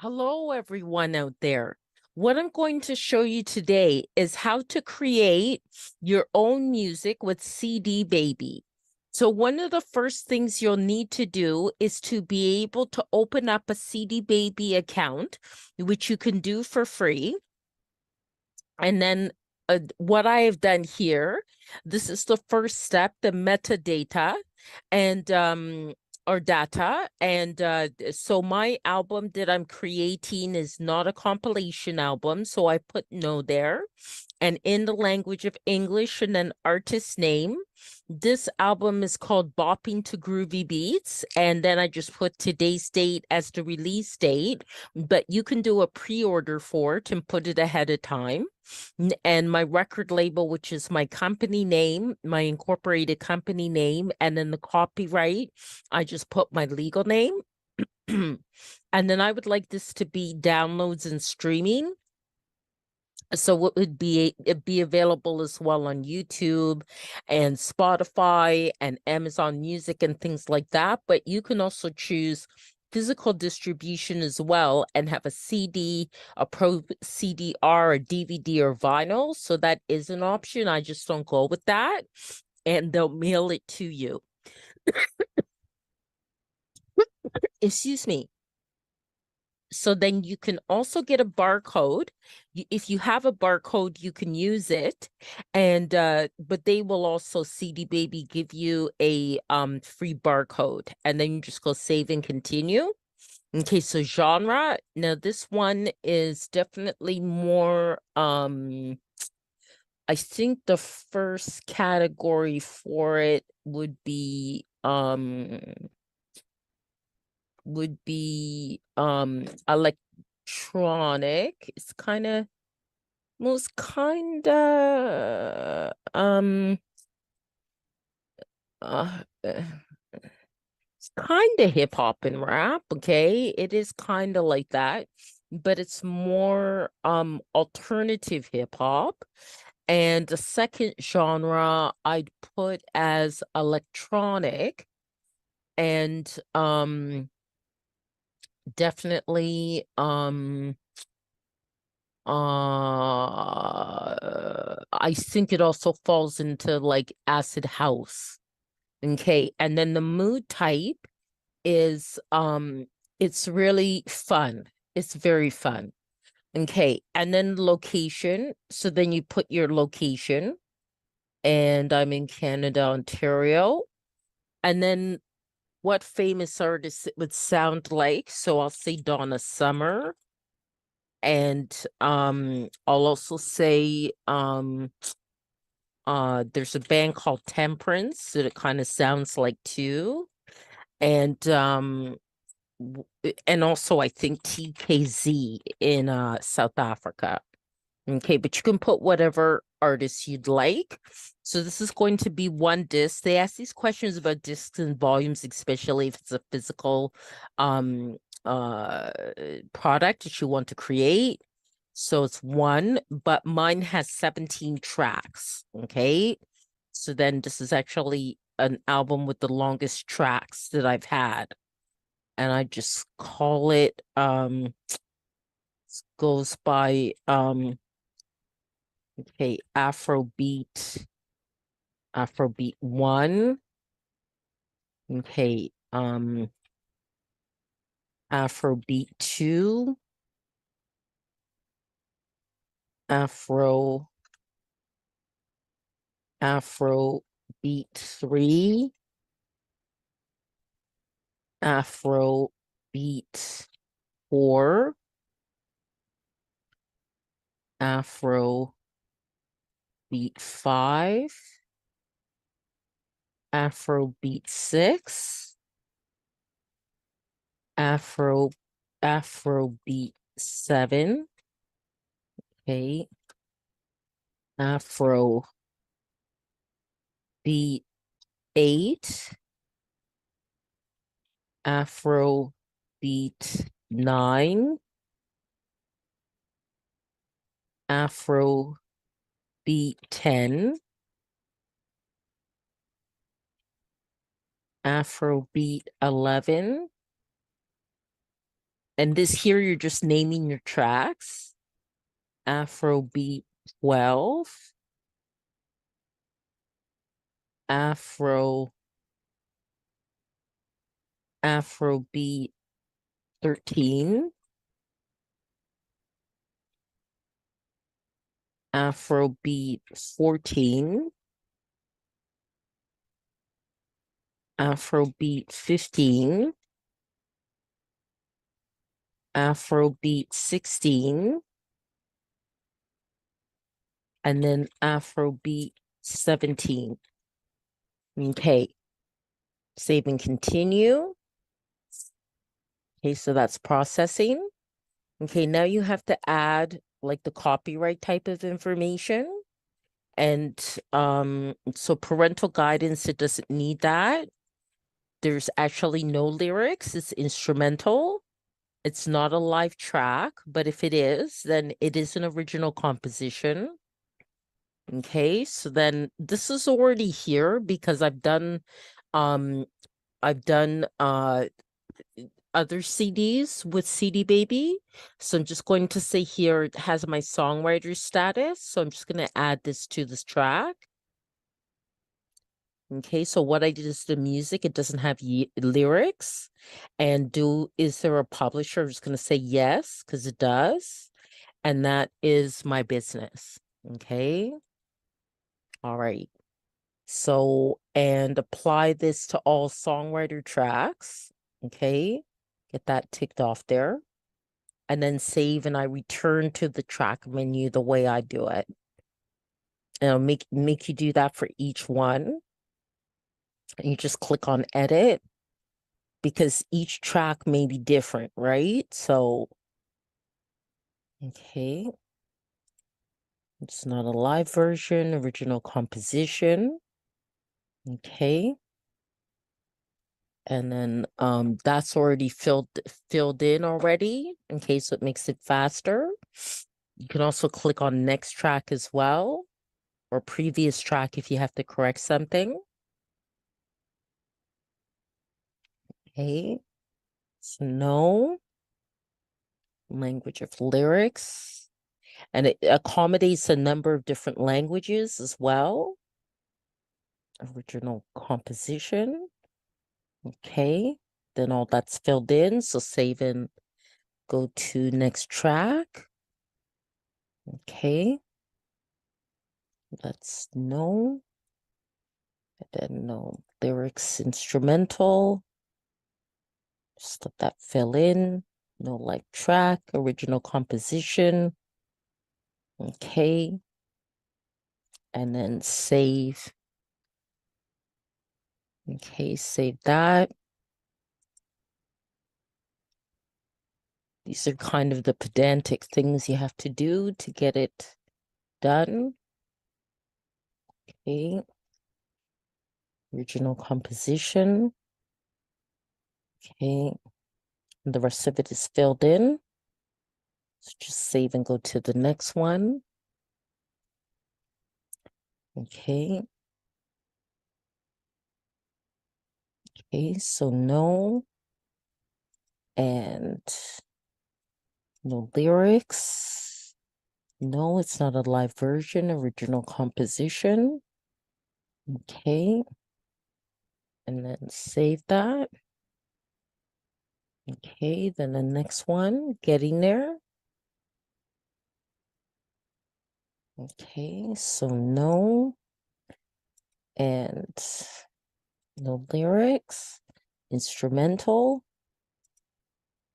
Hello, everyone out there. What I'm going to show you today is how to create your own music with CD Baby. So one of the first things you'll need to do is to be able to open up a CD Baby account, which you can do for free. And then what I have done here, this is the first step, the metadata and or data. And so my album that I'm creating is not a compilation album. So I put no there. And in the language of English and then artist name. This album is called Bopping to Groovy Beats. And then I just put today's date as the release date. But you can do a pre-order for it and put it ahead of time. And my record label, which is my company name, my incorporated company name, and then the copyright, I just put my legal name. And then I would like this to be downloads and streaming. So it would be available as well on YouTube and Spotify and Amazon Music and things like that. But you can also choose physical distribution as well and have a CD, a Pro CD-R, a DVD, or vinyl. So that is an option. I just don't go with that. And they'll mail it to you. Excuse me. So then you can also get a barcode. If you have a barcode, you can use it. And but they will also, CD Baby, give you a free barcode. And then you just go save and continue. Okay, so genre. Now this one is definitely more I think the first category for it would be electronic. It's kind of most kind of it's kind of hip hop and rap. Okay, it is kind of like that, but it's more alternative hip hop. And the second genre I'd put as electronic, and definitely I think it also falls into like acid house. Okay, and then the mood type is it's really fun. It's very fun. Okay, and then location. So then you put your location, and I'm in Canada, Ontario. And then what famous artist it would sound like. So I'll say Donna Summer. And I'll also say there's a band called Temperance that it kind of sounds like too. And also I think TKZ in South Africa. Okay, but you can put whatever artist you'd like. So this is going to be one disc. They ask these questions about discs and volumes, especially if it's a physical product that you want to create. So it's one, but mine has 17 tracks. Okay, so then this is actually an album with the longest tracks that I've had. And I just call it goes by okay, Afrobeat 1. Okay, Afrobeat 2. Afrobeat 3. Afrobeat 4. Afrobeat 5. Afrobeat 6. Afrobeat 7. Okay. Afrobeat 8. Afrobeat 9. Afrobeat 10. Afrobeat 11. And this here, you're just naming your tracks. Afrobeat 12, Afrobeat 13, Afrobeat 14, Afrobeat 15, Afrobeat 16, and then Afrobeat 17. Okay, save and continue. Okay, so that's processing. Okay, now you have to add like the copyright type of information. And so parental guidance, it doesn't need that. There's actually no lyrics, it's instrumental. It's not a live track, but if it is, then it is an original composition. Okay, so then this is already here because I've done other CDs with CD Baby. So I'm just going to say here it has my songwriter status. So I'm just going to add this to this track. Okay, so what I did is the music, it doesn't have lyrics. And is there a publisher? I'm just going to say yes, because it does. And that is my business. Okay. All right. So, and apply this to all songwriter tracks. Okay. Get that ticked off there. And then save, and I return to the track menu the way I do it. And I'll make you do that for each one. And you just click on edit because each track may be different, right? So, okay. It's not a live version, original composition. Okay. And then that's already filled in already. Okay, so it makes it faster. You can also click on next track as well, or previous track if you have to correct something. Okay, so no language of lyrics, and it accommodates a number of different languages as well. Original composition. Okay, then all that's filled in, so save and go to next track. Okay, that's no, and then no lyrics, instrumental. Just let that fill in. No live track, original composition. Okay, and then save. Okay, save that. These are kind of the pedantic things you have to do to get it done. Okay. Original composition. Okay. And the rest of it is filled in. So just save and go to the next one. Okay. Okay, so no. And no lyrics. No, it's not a live version, original composition. Okay. And then save that. Okay, then the next one, getting there. Okay, so no. And no lyrics. Instrumental.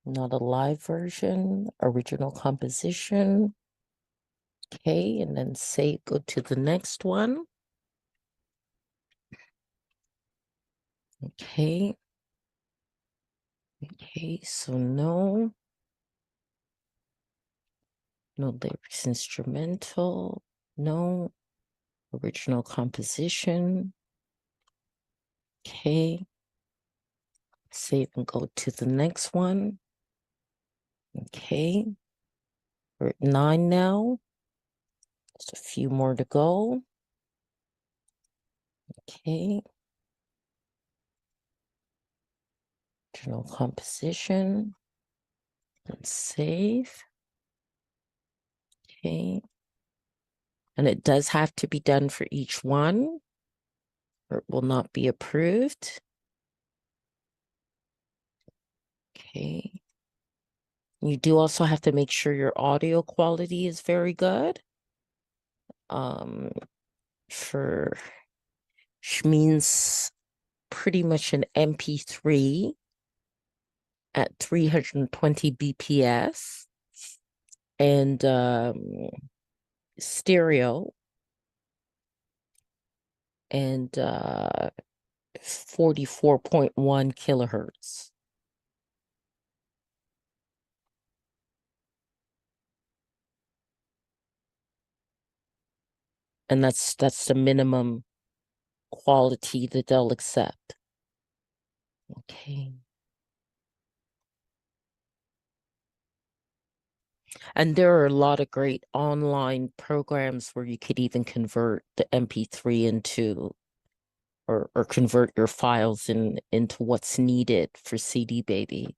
Not a live version. Original composition. Okay, and then save, go to the next one. Okay. Okay, so no. No lyrics, instrumental. No. Original composition. Okay. Save and go to the next one. Okay. We're at 9 now. Just a few more to go. Okay. Original composition. And save. Okay. And it does have to be done for each one, or it will not be approved. Okay. You do also have to make sure your audio quality is very good. For which means pretty much an MP3 at 320 BPS and stereo and 44.1 kilohertz. And that's the minimum quality that they'll accept. Okay. And there are a lot of great online programs where you could even convert the MP3 into or convert your files into what's needed for CD Baby.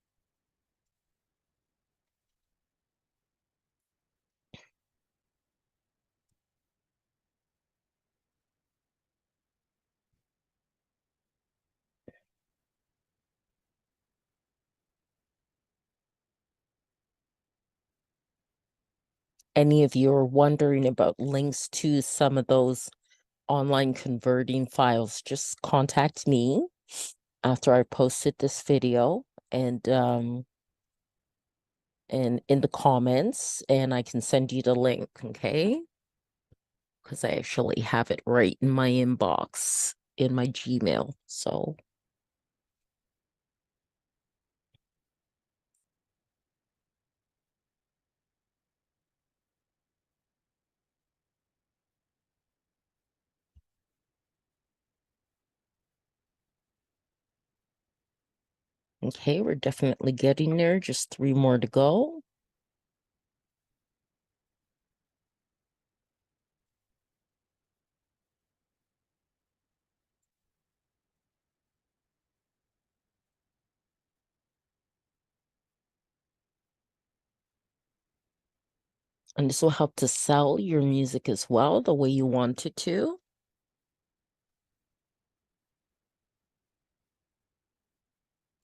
Any of you are wondering about links to some of those online converting files, just contact me after I posted this video and in the comments, and I can send you the link, okay? Because I actually have it right in my inbox in my Gmail. So okay, we're definitely getting there. Just 3 more to go. And this will help to sell your music as well, the way you want it to.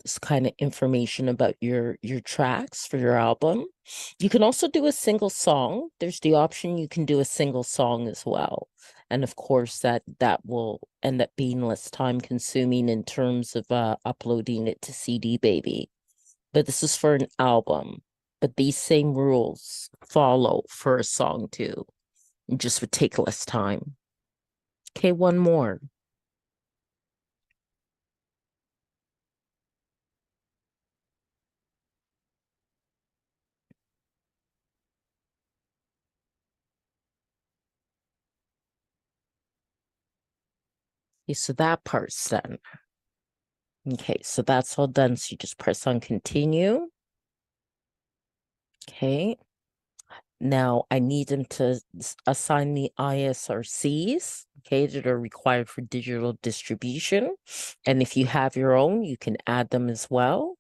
This kind of information about your tracks for your album. You can also do a single song. There's the option you can do a single song as well. And of course that will end up being less time consuming in terms of uploading it to CD Baby. But this is for an album. But these same rules follow for a song too. It just would take less time. Okay, one more. Okay, so that part's done. Okay, so that's all done. So you just press on continue. Okay. Now I need them to assign the ISRCs, okay, that are required for digital distribution. And if you have your own, you can add them as well.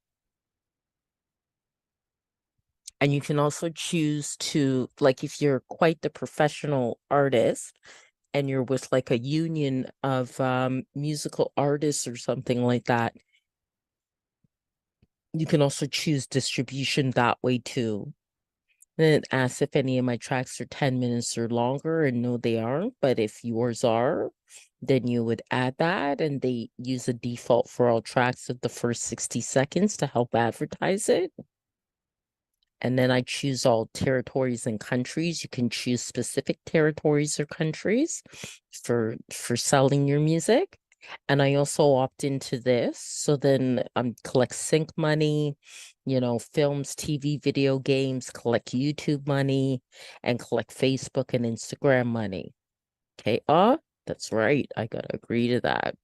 And you can also choose to, like, if you're quite the professional artist and you're with like a union of musical artists or something like that, you can also choose distribution that way too. And it asks if any of my tracks are 10 minutes or longer, and no, they aren't. But if yours are, then you would add that, and they use a default for all tracks of the first 60 seconds to help advertise it. And then I choose all territories and countries. You can choose specific territories or countries for selling your music. And I also opt into this. So then collect sync money, films, TV, video games, collect YouTube money, and collect Facebook and Instagram money. Okay. That's right. I gotta agree to that.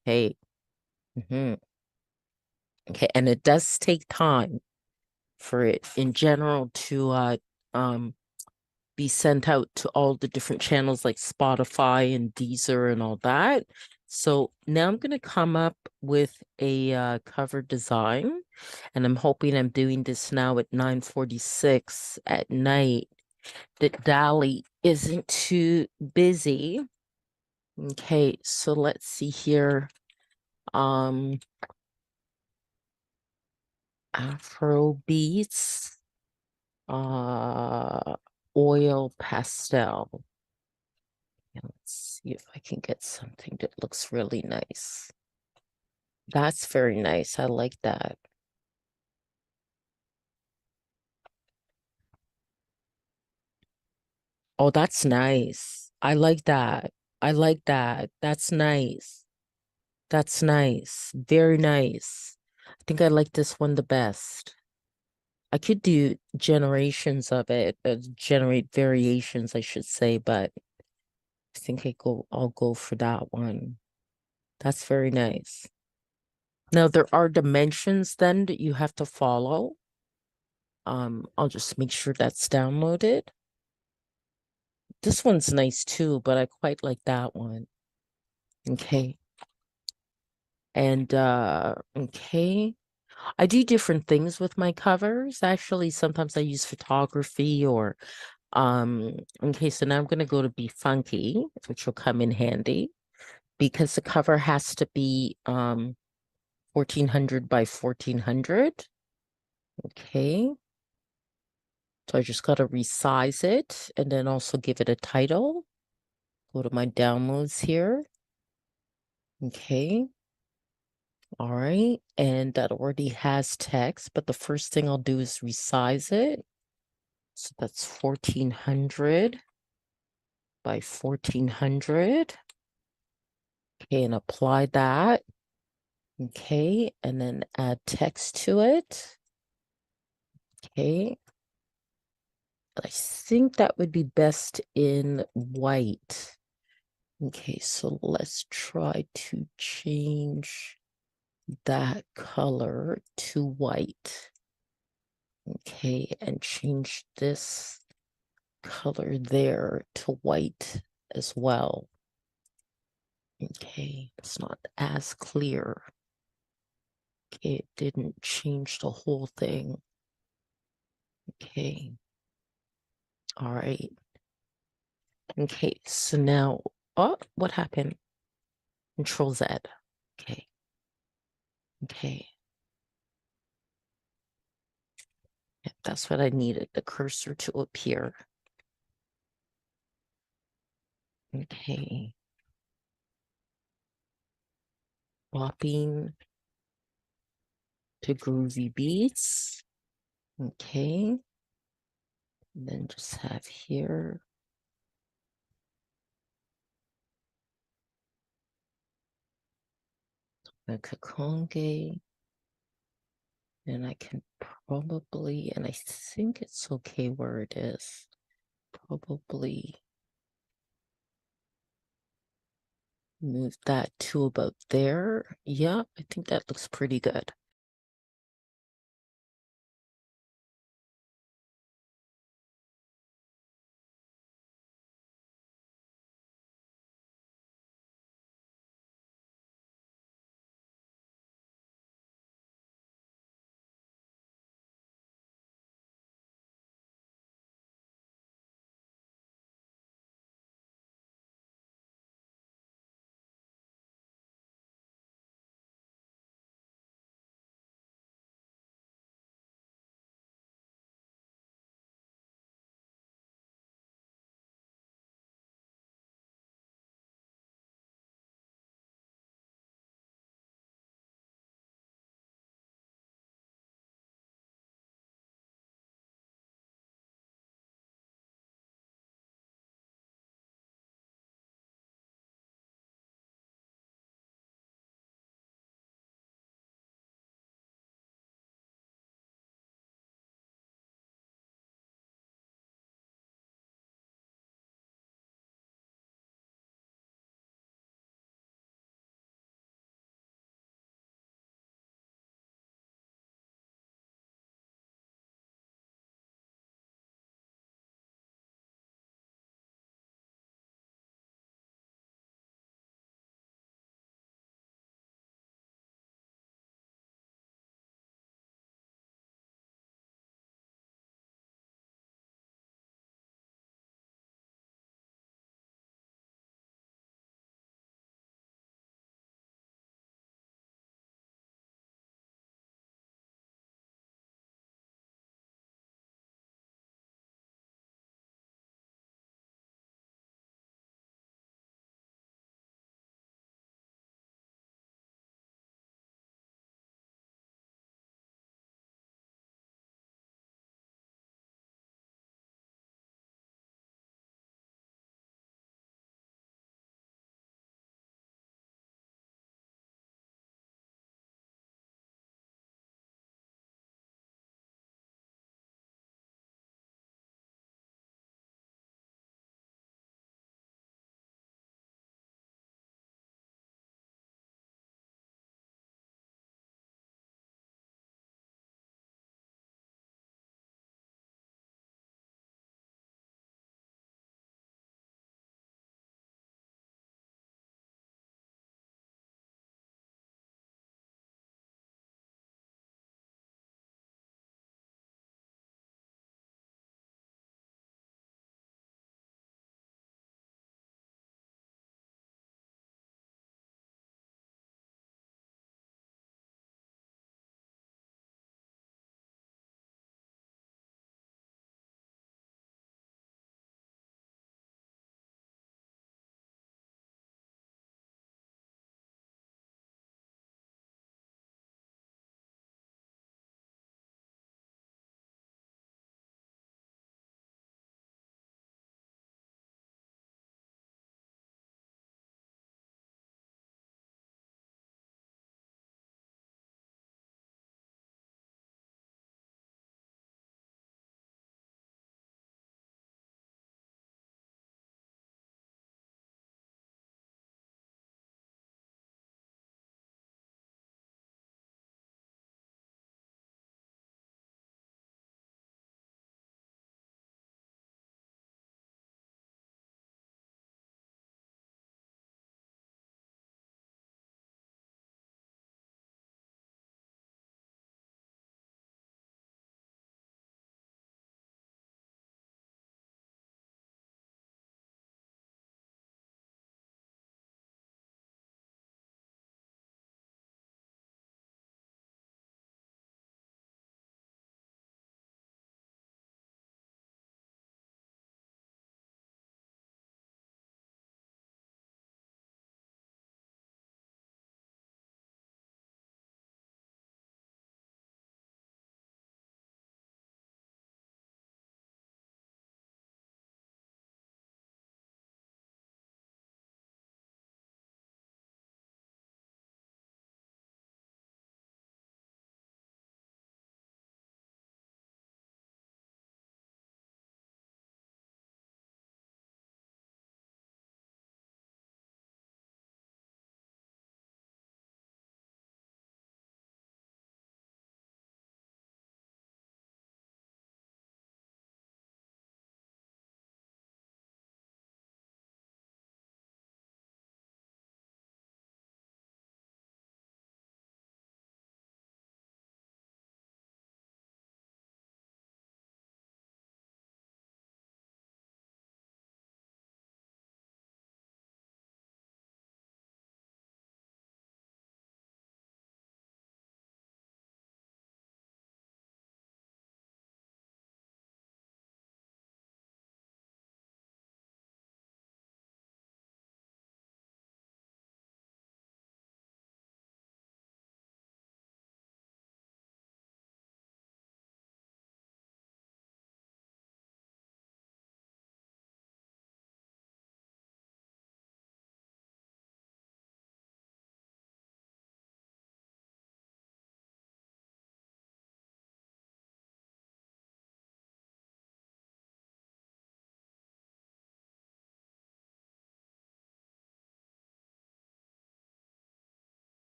Okay. Okay. And it does take time for it in general to be sent out to all the different channels like Spotify and Deezer and all that. So now I'm going to come up with a cover design, and I'm hoping I'm doing this now at 9:46 at night. that Dolly isn't too busy. Okay, so let's see here. Afro beats, oil pastel. And let's see if I can get something that looks really nice. That's very nice. I like that. Oh, that's nice. I like that. I like that. That's nice. That's nice. Very nice. I think I like this one the best. I could do generations of it, generate variations, I should say, but I think I'll go for that one. That's very nice. Now there are dimensions then that you have to follow. I'll just make sure that's downloaded. This one's nice too, but I quite like that one. Okay. And okay. I do different things with my covers. Actually, sometimes I use photography or okay, so now I'm gonna go to Be Funky, which will come in handy because the cover has to be 1400 by 1400. Okay. So I just got to resize it and then also give it a title. Go to my downloads here. Okay. All right. And that already has text, but the first thing I'll do is resize it. So that's 1400 by 1400. Okay, and apply that. Okay, and then add text to it. Okay. I think that would be best in white. Okay, so let's try to change that color to white. Okay, and change this color there to white as well. Okay, it's not as clear. Okay, it didn't change the whole thing. Okay. All right. Okay, so now, oh, what happened? Control Z. Okay. Okay. Yep, that's what I needed, the cursor to appear. Okay. Bopping to groovy beats. Okay. And then just have here. Donna Kakonge. And I can probably, and I think it's okay where it is. Probably move that to about there. Yeah, I think that looks pretty good.